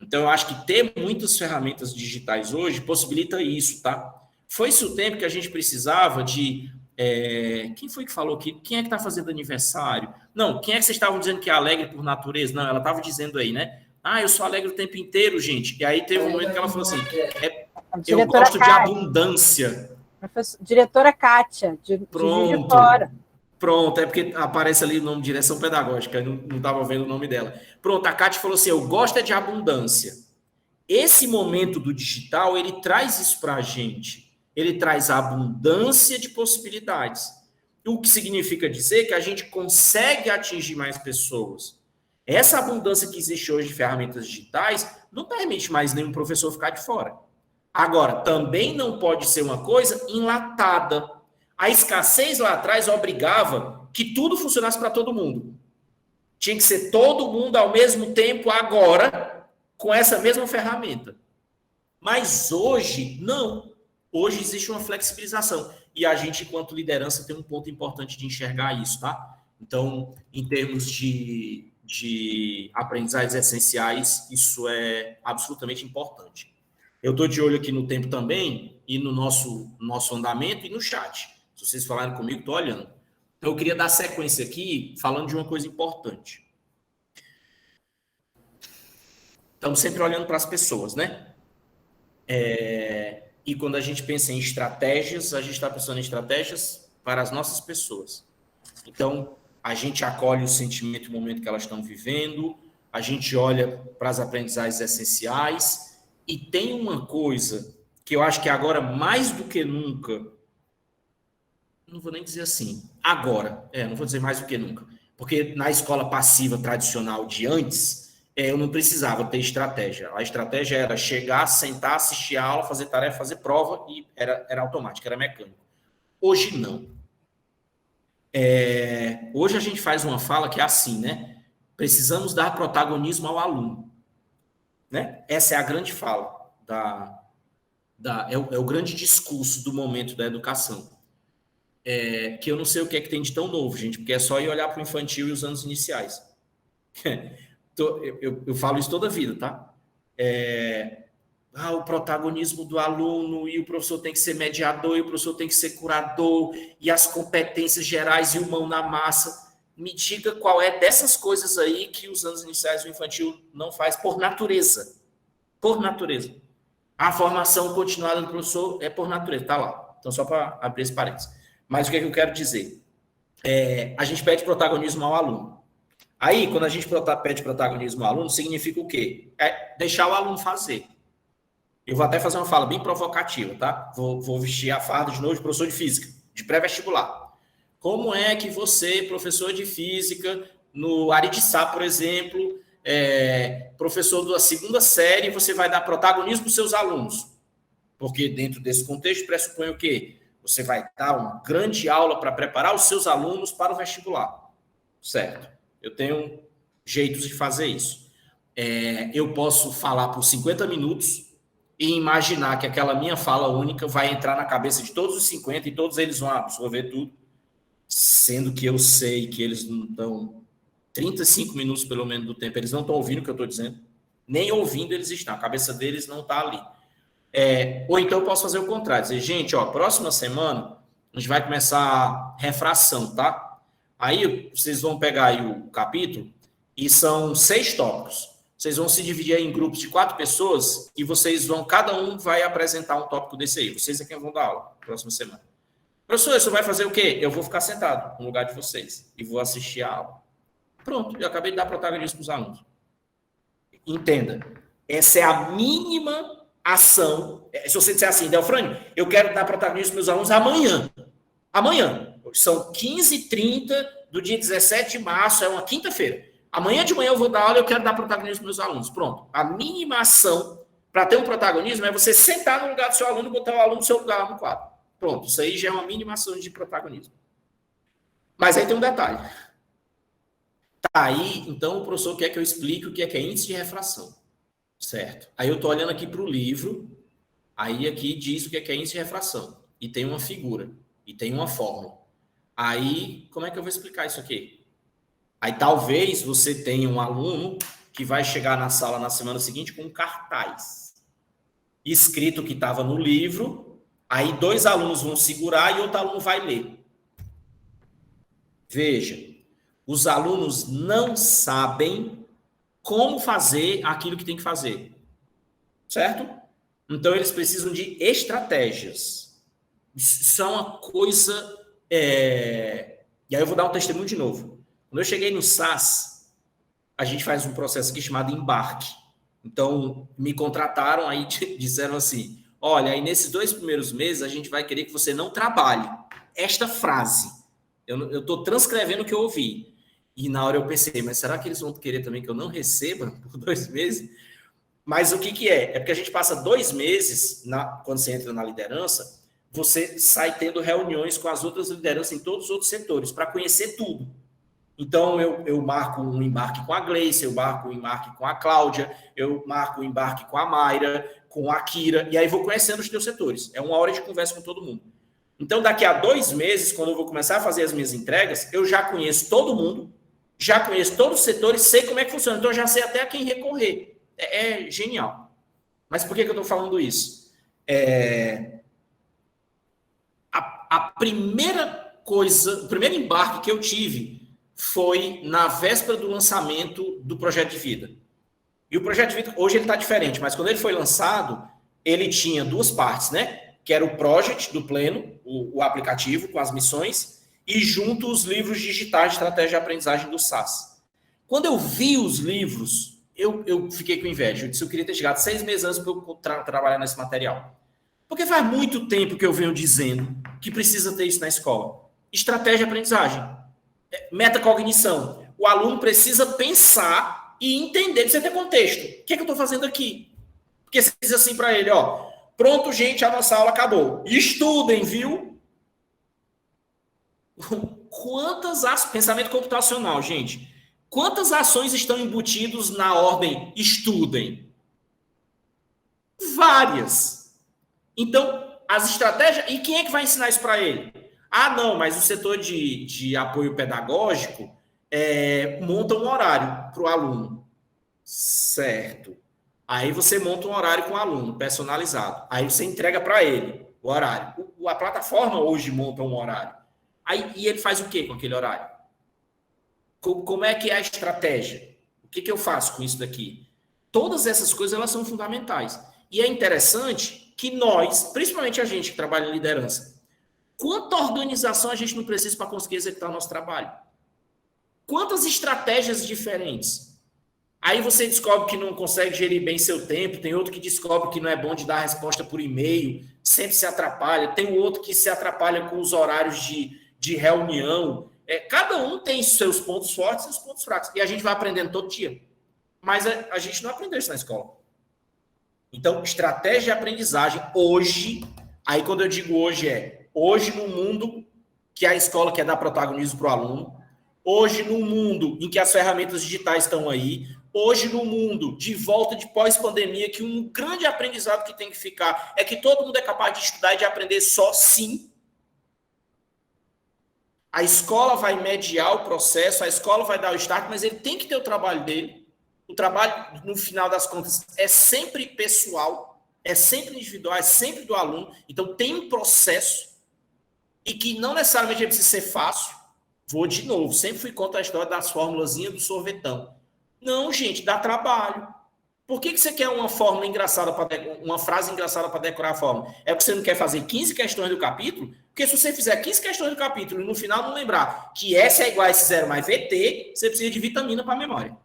Então, eu acho que ter muitas ferramentas digitais hoje possibilita isso, tá? Foi-se o tempo que a gente precisava de... quem foi que falou aqui? Quem é que está fazendo aniversário? Não, quem é que vocês estavam dizendo que é alegre por natureza? Não, ela estava dizendo aí, né? Ah, eu sou alegre o tempo inteiro, gente. E aí teve um momento que ela falou assim, eu Diretora gosto de Kátia. abundância. Diretora Kátia, de Juiz de Pronto. Fora. Pronto, é porque aparece ali o nome de direção pedagógica, eu não estava vendo o nome dela. Pronto, a Kátia falou assim, eu gosto é de abundância. Esse momento do digital, ele traz isso para a gente. Ele traz a abundância de possibilidades. O que significa dizer que a gente consegue atingir mais pessoas. Essa abundância que existe hoje de ferramentas digitais não permite mais nenhum professor ficar de fora. Agora, também não pode ser uma coisa enlatada. A escassez lá atrás obrigava que tudo funcionasse para todo mundo. Tinha que ser todo mundo ao mesmo tempo agora com essa mesma ferramenta. Mas hoje, não. Hoje existe uma flexibilização. E a gente, enquanto liderança, tem um ponto importante de enxergar isso, tá? Então, em termos de aprendizagens essenciais, isso é absolutamente importante. Eu estou de olho aqui no tempo também, e no nosso andamento e no chat. Se vocês falarem comigo, estou olhando. Então, eu queria dar sequência aqui, falando de uma coisa importante. Estamos sempre olhando para as pessoas, né? E quando a gente pensa em estratégias, a gente está pensando em estratégias para as nossas pessoas. Então, a gente acolhe o sentimento e o momento que elas estão vivendo, a gente olha para as aprendizagens essenciais, e tem uma coisa que eu acho que agora, mais do que nunca, não vou nem dizer assim, agora, não vou dizer mais do que nunca, porque na escola passiva tradicional de antes, eu não precisava ter estratégia. A estratégia era chegar, sentar, assistir a aula, fazer tarefa, fazer prova, e era automático, era mecânico. Hoje não. Hoje a gente faz uma fala que é assim, né? Precisamos dar protagonismo ao aluno. Né? Essa é a grande fala, é o grande discurso do momento da educação. Que eu não sei o que é que tem de tão novo, gente, porque é só ir olhar para o infantil e os anos iniciais. Eu falo isso toda a vida, tá? O protagonismo do aluno, e o professor tem que ser mediador, e o professor tem que ser curador, e as competências gerais e o mão na massa. Me diga qual é dessas coisas aí que os anos iniciais do infantil não faz por natureza. Por natureza. A formação continuada do professor é por natureza, tá lá. Então, só para abrir esse parênteses. Mas o que eu quero dizer? A gente pede protagonismo ao aluno. Aí, quando a gente pede protagonismo ao aluno, significa o quê? Deixar o aluno fazer. Eu vou até fazer uma fala bem provocativa, tá? Vou vestir a farda de novo de professor de física, de pré-vestibular. Como é que você, professor de física, no Aridiçá, por exemplo, professor da segunda série, você vai dar protagonismo para os seus alunos? Porque dentro desse contexto pressupõe o quê? Você vai dar uma grande aula para preparar os seus alunos para o vestibular. Certo. Eu tenho jeitos de fazer isso. Eu posso falar por 50 minutos e imaginar que aquela minha fala única vai entrar na cabeça de todos os 50 e todos eles vão absorver tudo, sendo que eu sei que eles não estão 35 minutos, pelo menos, do tempo, eles não estão ouvindo o que eu estou dizendo, nem ouvindo eles estão, a cabeça deles não está ali. Ou então eu posso fazer o contrário, dizer, gente, próxima semana a gente vai começar refração, tá? Aí vocês vão pegar aí o capítulo e são 6 tópicos. Vocês vão se dividir aí em grupos de 4 pessoas e cada um vai apresentar um tópico desse aí. Vocês é quem vão dar aula próxima semana. Professor, você vai fazer o quê? Eu vou ficar sentado no lugar de vocês e vou assistir a aula. Pronto, eu acabei de dar protagonismo para os alunos. Entenda, essa é a mínima ação. Se você disser assim, Delfrânio, eu quero dar protagonismo para os meus alunos amanhã. Amanhã. São 15h30 do dia 17 de março, é uma quinta-feira. Amanhã de manhã eu vou dar aula e eu quero dar protagonismo para os meus alunos. Pronto. A mínima ação para ter um protagonismo é você sentar no lugar do seu aluno e botar o aluno no seu lugar lá no quadro. Pronto. Isso aí já é uma mínima ação de protagonismo. Mas aí tem um detalhe. Tá aí, então o professor quer que eu explique o que é índice de refração. Certo. Aí eu estou olhando aqui para o livro, aí aqui diz o que é índice de refração. E tem uma figura, e tem uma fórmula. Aí, como é que eu vou explicar isso aqui? Aí talvez você tenha um aluno que vai chegar na sala na semana seguinte com um cartaz escrito que estava no livro, aí 2 alunos vão segurar e outro aluno vai ler. Veja, os alunos não sabem como fazer aquilo que tem que fazer. Certo? Então, eles precisam de estratégias. Isso é uma coisa... E aí eu vou dar um testemunho de novo. Quando eu cheguei no SAS, a gente faz um processo aqui chamado embarque. Então, me contrataram, aí disseram assim, olha, aí nesses 2 primeiros meses, a gente vai querer que você não trabalhe. Esta frase. Eu estou transcrevendo o que eu ouvi. E na hora eu pensei, mas será que eles vão querer também que eu não receba por 2 meses? Mas o que é? É porque a gente passa 2 meses, quando você entra na liderança, você sai tendo reuniões com as outras lideranças em todos os outros setores, para conhecer tudo. Então, eu marco um embarque com a Gleice, eu marco um embarque com a Cláudia, eu marco um embarque com a Mayra, com a Kira, e aí vou conhecendo os teus setores. É 1 hora de conversa com todo mundo. Então, daqui a 2 meses, quando eu vou começar a fazer as minhas entregas, eu já conheço todo mundo, já conheço todos os setores, sei como é que funciona. Então, eu já sei até a quem recorrer. É genial. Mas por que eu estou falando isso? A primeira coisa, o primeiro embarque que eu tive foi na véspera do lançamento do Projeto de Vida. E o Projeto de Vida, hoje ele está diferente, mas quando ele foi lançado, ele tinha 2 partes, né? Que era o Project do Pleno, o aplicativo com as missões, e junto os livros digitais de estratégia de aprendizagem do SAS. Quando eu vi os livros, eu fiquei com inveja. Eu disse que eu queria ter chegado 6 meses antes para eu trabalhar nesse material. Porque faz muito tempo que eu venho dizendo que precisa ter isso na escola. Estratégia de aprendizagem. Metacognição. O aluno precisa pensar e entender, precisa ter contexto. O que é que eu estou fazendo aqui? Porque você diz assim para ele, ó, pronto, gente, a nossa aula acabou. Estudem, viu? Pensamento computacional, gente. Quantas ações estão embutidas na ordem estudem? Várias. Então, as estratégias... E quem é que vai ensinar isso para ele? Ah, não, mas o setor de apoio pedagógico monta um horário para o aluno. Certo. Aí você monta um horário com o aluno, personalizado. Aí você entrega para ele o horário. A plataforma hoje monta um horário. Aí, e ele faz o quê com aquele horário? Como é que é a estratégia? O que eu faço com isso daqui? Todas essas coisas, elas são fundamentais. E é interessante que nós, principalmente a gente que trabalha em liderança, quanta organização a gente não precisa para conseguir executar o nosso trabalho? Quantas estratégias diferentes? Aí você descobre que não consegue gerir bem seu tempo, tem outro que descobre que não é bom de dar resposta por e-mail, sempre se atrapalha, tem outro que se atrapalha com os horários de reunião. Cada um tem seus pontos fortes e seus pontos fracos. E a gente vai aprendendo todo dia. Mas a gente não aprendeu isso na escola. Então, estratégia de aprendizagem, hoje, aí quando eu digo hoje, hoje no mundo que a escola quer dar protagonismo para o aluno, hoje no mundo em que as ferramentas digitais estão aí, hoje no mundo de volta de pós-pandemia, que um grande aprendizado que tem que ficar é que todo mundo é capaz de estudar e de aprender só sim. A escola vai mediar o processo, a escola vai dar o start, mas ele tem que ter o trabalho dele. O trabalho, no final das contas, é sempre pessoal, é sempre individual, é sempre do aluno. Então, tem um processo e que não necessariamente precisa ser fácil. Vou de novo, sempre fui contra a história das formulazinhas do sorvetão. Não, gente, dá trabalho. Por que você quer uma fórmula engraçada, uma frase engraçada para decorar a fórmula? É porque você não quer fazer 15 questões do capítulo? Porque se você fizer 15 questões do capítulo e no final não lembrar que S é igual a S0 mais VT, você precisa de vitamina para a memória.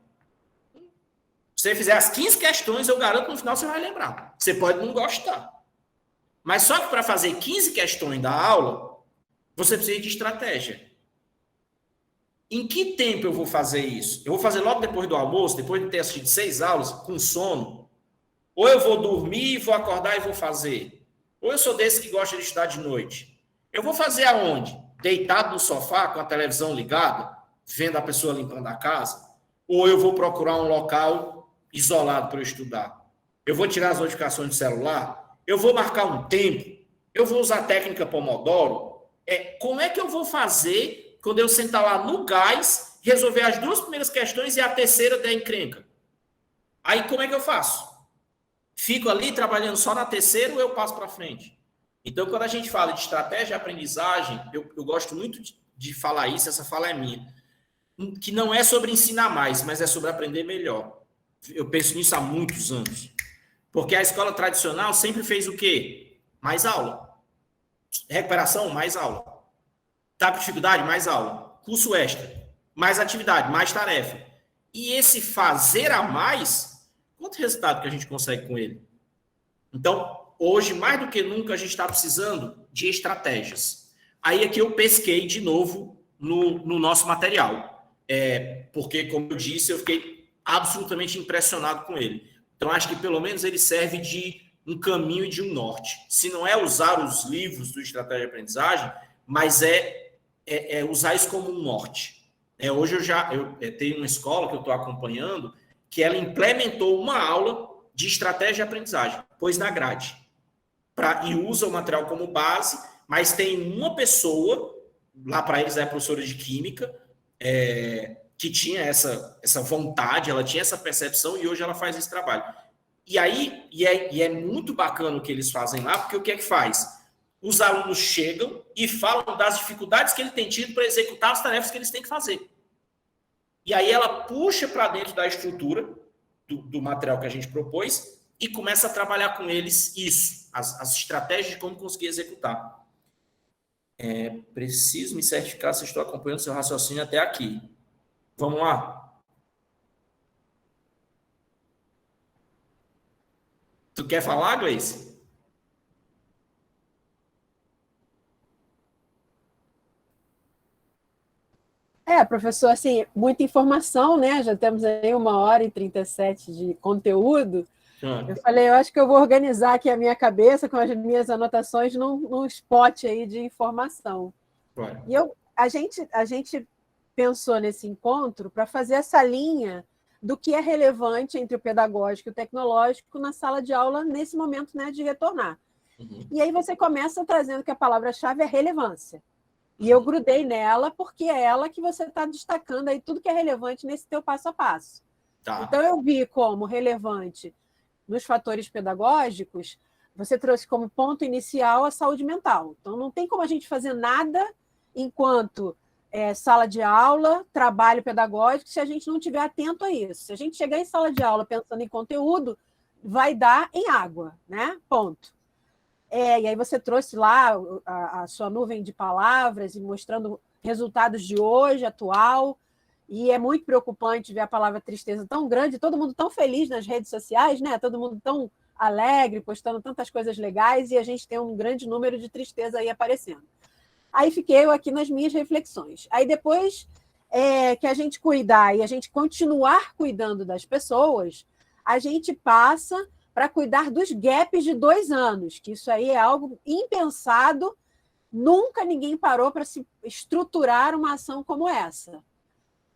Se você fizer as 15 questões, eu garanto que no final você vai lembrar. Você pode não gostar. Mas só que para fazer 15 questões da aula, você precisa de estratégia. Em que tempo eu vou fazer isso? Eu vou fazer logo depois do almoço, depois de ter assistido 6 aulas, com sono? Ou eu vou dormir, vou acordar e vou fazer? Ou eu sou desse que gosta de estudar de noite? Eu vou fazer aonde? Deitado no sofá, com a televisão ligada, vendo a pessoa limpando a casa? Ou eu vou procurar um local isolado para eu estudar? Eu vou tirar as notificações do celular? Eu vou marcar um tempo? Eu vou usar a técnica Pomodoro? Como é que eu vou fazer quando eu sentar lá no gás, resolver as 2 primeiras questões e a terceira der encrenca? Aí como é que eu faço? Fico ali trabalhando só na terceira ou eu passo para frente? Então, quando a gente fala de estratégia de aprendizagem, eu gosto muito de falar isso, essa fala é minha, que não é sobre ensinar mais, mas é sobre aprender melhor. Eu penso nisso há muitos anos. Porque a escola tradicional sempre fez o quê? Mais aula. Recuperação, mais aula. Tá com dificuldade? Mais aula. Curso extra. Mais atividade, mais tarefa. E esse fazer a mais, quanto resultado que a gente consegue com ele? Então, hoje, mais do que nunca, a gente está precisando de estratégias. Aí aqui eu pesquei de novo no nosso material. Porque, como eu disse, eu fiquei absolutamente impressionado com ele. Então, acho que pelo menos ele serve de um caminho e de um norte. Se não é usar os livros do Estratégia de Aprendizagem, mas é usar isso como um norte. Hoje eu tenho uma escola que eu estou acompanhando que ela implementou uma aula de estratégia de aprendizagem, pôs na grade, e usa o material como base, mas tem uma pessoa, lá para eles é a professora de Química, que tinha essa vontade, ela tinha essa percepção e hoje ela faz esse trabalho. E aí, é muito bacana o que eles fazem lá, porque o que é que faz? Os alunos chegam e falam das dificuldades que ele tem tido para executar as tarefas que eles têm que fazer. E aí ela puxa para dentro da estrutura do material que a gente propôs e começa a trabalhar com eles isso, as estratégias de como conseguir executar. Preciso me certificar se estou acompanhando seu raciocínio até aqui. Vamos lá? Tu quer falar, Gleice? Professor, assim, muita informação, né? Já temos aí 1h37 de conteúdo. Eu falei, eu acho que eu vou organizar aqui a minha cabeça com as minhas anotações num spot aí de informação. Vai. E a gente pensou nesse encontro para fazer essa linha do que é relevante entre o pedagógico e o tecnológico na sala de aula nesse momento, né, de retornar. Uhum. E aí você começa trazendo que a palavra-chave é relevância. E eu grudei nela porque é ela que você está destacando aí tudo que é relevante nesse teu passo a passo. Tá. Então, eu vi como relevante nos fatores pedagógicos, você trouxe como ponto inicial a saúde mental. Então, não tem como a gente fazer nada enquanto sala de aula, trabalho pedagógico, se a gente não estiver atento a isso. Se a gente chegar em sala de aula pensando em conteúdo, vai dar em água, né? Ponto. E aí você trouxe lá a sua nuvem de palavras e mostrando resultados de hoje, atual, e é muito preocupante ver a palavra tristeza tão grande, todo mundo tão feliz nas redes sociais, né? Todo mundo tão alegre, postando tantas coisas legais, e a gente tem um grande número de tristeza aí aparecendo. Aí fiquei eu aqui nas minhas reflexões. Aí depois que a gente cuidar e a gente continuar cuidando das pessoas, a gente passa para cuidar dos gaps de 2 anos, que isso aí é algo impensado, nunca ninguém parou para se estruturar uma ação como essa.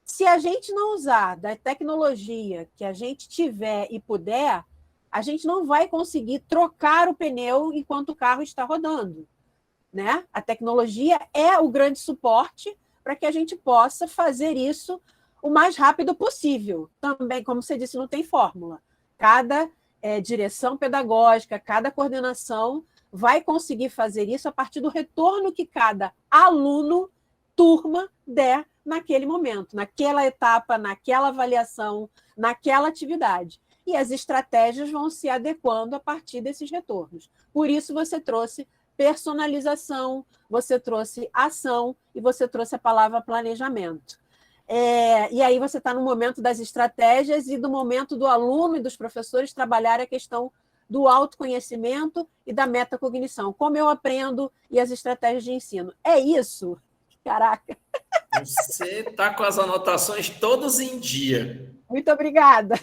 Se a gente não usar da tecnologia que a gente tiver e puder, a gente não vai conseguir trocar o pneu enquanto o carro está rodando, né? A tecnologia é o grande suporte para que a gente possa fazer isso o mais rápido possível. Também, como você disse, não tem fórmula. Cada direção pedagógica, cada coordenação vai conseguir fazer isso a partir do retorno que cada aluno, turma, der naquele momento, naquela etapa, naquela avaliação, naquela atividade. E as estratégias vão se adequando a partir desses retornos. Por isso você trouxe personalização, você trouxe ação e você trouxe a palavra planejamento. E aí você está no momento das estratégias e do momento do aluno e dos professores trabalhar a questão do autoconhecimento e da metacognição. Como eu aprendo e as estratégias de ensino. É isso? Caraca! Você está com as anotações todas em dia. Muito obrigada.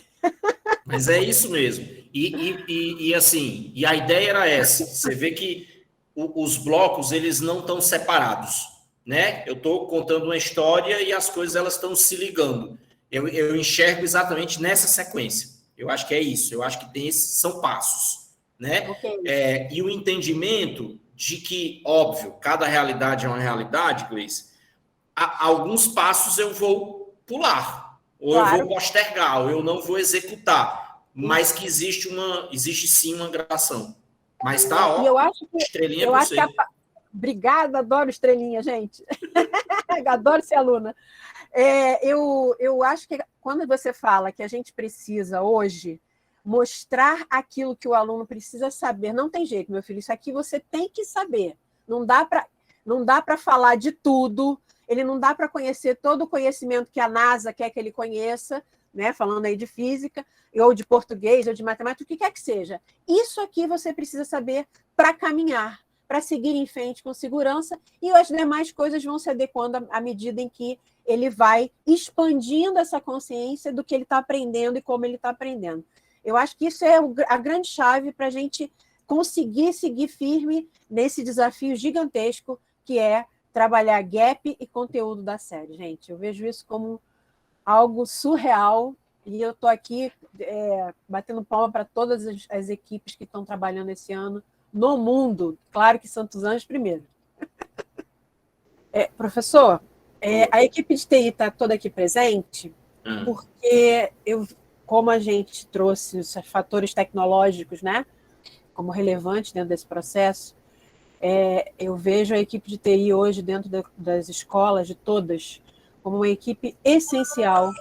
Mas é isso mesmo. E assim, a ideia era essa. Você vê que os blocos, eles não estão separados, né? Eu estou contando uma história e as coisas elas estão se ligando. Eu enxergo exatamente nessa sequência. Eu acho que é isso. Eu acho que são passos, né? Okay. E o entendimento de que, óbvio, cada realidade é uma realidade, Gleice. Alguns passos eu vou pular, ou claro. Eu vou postergar, ou eu não vou executar, mas que existe sim uma gradação. Mas tá, ó, eu acho que, estrelinha eu pra acho você. Obrigada, adoro estrelinha, gente. Adoro ser aluna. Eu acho que quando você fala que a gente precisa hoje mostrar aquilo que o aluno precisa saber, não tem jeito, meu filho, isso aqui você tem que saber. Não dá para falar de tudo, ele não dá para conhecer todo o conhecimento que a NASA quer que ele conheça, né? Falando aí de física, ou de português, ou de matemática, o que quer que seja. Isso aqui você precisa saber para caminhar, para seguir em frente com segurança, e as demais coisas vão se adequando à medida em que ele vai expandindo essa consciência do que ele está aprendendo e como ele está aprendendo. Eu acho que isso é a grande chave para a gente conseguir seguir firme nesse desafio gigantesco que é trabalhar gap e conteúdo da série, gente. Eu vejo isso como algo surreal e eu estou aqui batendo palma para todas as equipes que estão trabalhando esse ano no mundo. Claro que Santos Anjos primeiro. Professor, a equipe de TI está toda aqui presente porque como a gente trouxe os fatores tecnológicos, né, como relevantes dentro desse processo, eu vejo a equipe de TI hoje dentro das escolas, de todas, como uma equipe essencial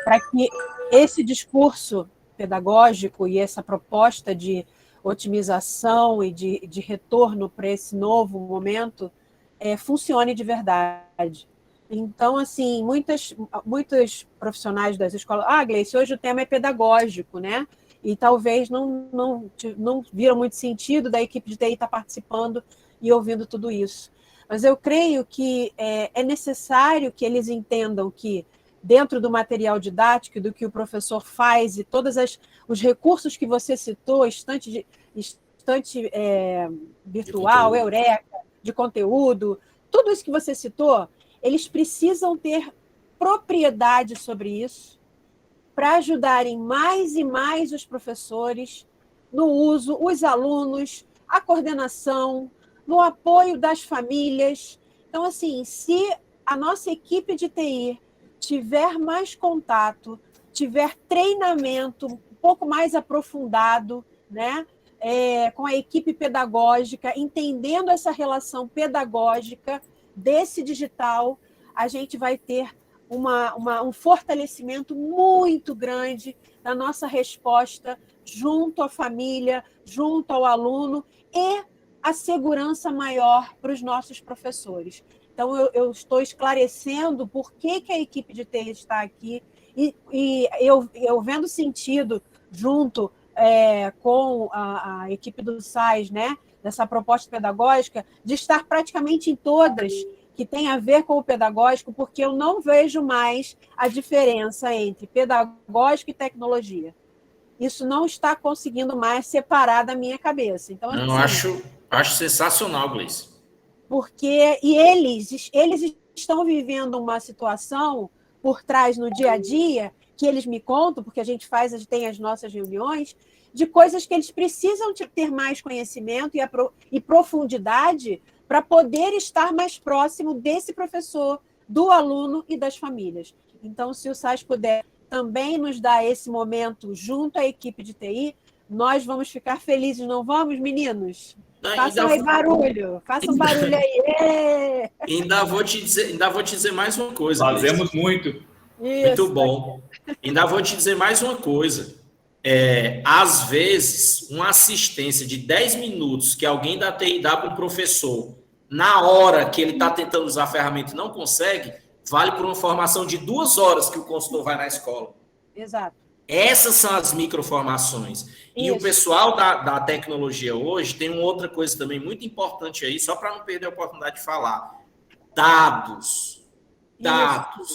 para que esse discurso pedagógico e essa proposta de otimização e de retorno para esse novo momento funcione de verdade. Então, assim, muitos profissionais das escolas... Gleice, hoje o tema é pedagógico, né? E talvez não viram muito sentido da equipe de TI estar participando e ouvindo tudo isso. Mas eu creio que é necessário que eles entendam que, dentro do material didático, do que o professor faz e todos os recursos que você citou, estante virtual, Eureka, de conteúdo, tudo isso que você citou, eles precisam ter propriedade sobre isso para ajudarem mais e mais os professores no uso, os alunos, a coordenação, no apoio das famílias. Então, assim, se a nossa equipe de TI tiver mais contato, tiver treinamento um pouco mais aprofundado, né, com a equipe pedagógica, entendendo essa relação pedagógica desse digital, a gente vai ter um fortalecimento muito grande da nossa resposta junto à família, junto ao aluno e a segurança maior para os nossos professores. Então, eu estou esclarecendo por que a equipe de TI está aqui e eu vendo sentido junto com a equipe do SAIS, né, dessa proposta pedagógica, de estar praticamente em todas que tem a ver com o pedagógico, porque eu não vejo mais a diferença entre pedagógico e tecnologia. Isso não está conseguindo mais separar da minha cabeça. Então, não, assim, acho sensacional, Gleice. Porque eles estão vivendo uma situação por trás no dia a dia, que eles me contam, porque a gente tem as nossas reuniões, de coisas que eles precisam ter mais conhecimento e profundidade para poder estar mais próximo desse professor, do aluno e das famílias. Então, se o SAIS puder também nos dar esse momento junto à equipe de TI, nós vamos ficar felizes, não vamos, meninos? Façam aí barulho, façam barulho aí. Ainda vou te dizer mais uma coisa. Fazemos muito. Isso. Muito bom. Ainda vou te dizer mais uma coisa. Às vezes, uma assistência de 10 minutos que alguém da TI dá para o professor, na hora que ele está tentando usar a ferramenta e não consegue, vale por uma formação de 2 horas que o consultor vai na escola. Exato. Essas são as microformações. E o pessoal da tecnologia hoje tem uma outra coisa também muito importante aí, só para não perder a oportunidade de falar. Dados.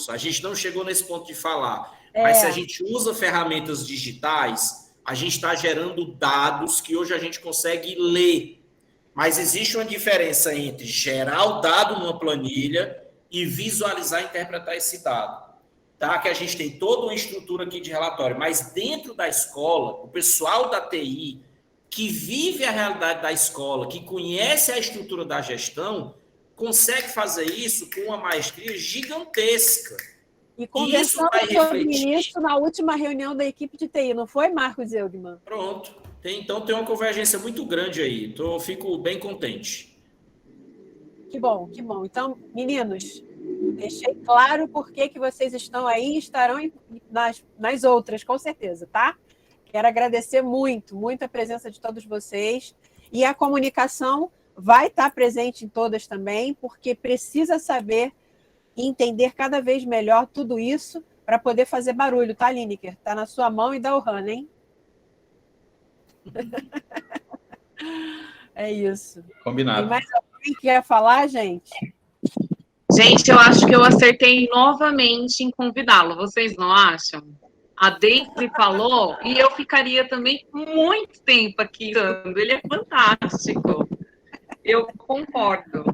A gente não chegou nesse ponto de falar. Mas se a gente usa ferramentas digitais, a gente está gerando dados que hoje a gente consegue ler. Mas existe uma diferença entre gerar o dado numa planilha e visualizar e interpretar esse dado. Tá? Que a gente tem toda uma estrutura aqui de relatório, mas dentro da escola, o pessoal da TI, que vive a realidade da escola, que conhece a estrutura da gestão, consegue fazer isso com uma maestria gigantesca. E conversamos sobre isso na última reunião da equipe de TI, não foi, Marcos Eugman? Pronto. Então tem uma convergência muito grande aí. Então eu fico bem contente. Que bom, que bom. Então, meninos, Deixei claro por que vocês estão aí e estarão nas outras, com certeza, tá? Quero agradecer muito, muito a presença de todos vocês. E a comunicação vai estar presente em todas também, porque precisa saber e entender cada vez melhor tudo isso para poder fazer barulho, tá, Lineker? Tá na sua mão e da Ohana, hein? É isso. Combinado. Tem mais alguém que quer falar, gente? Gente, eu acho que eu acertei novamente em convidá-lo. Vocês não acham? A Deise falou e eu ficaria também muito tempo aqui. Ele é fantástico. Eu concordo.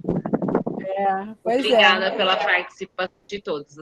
Pois Obrigada pela participação de todos.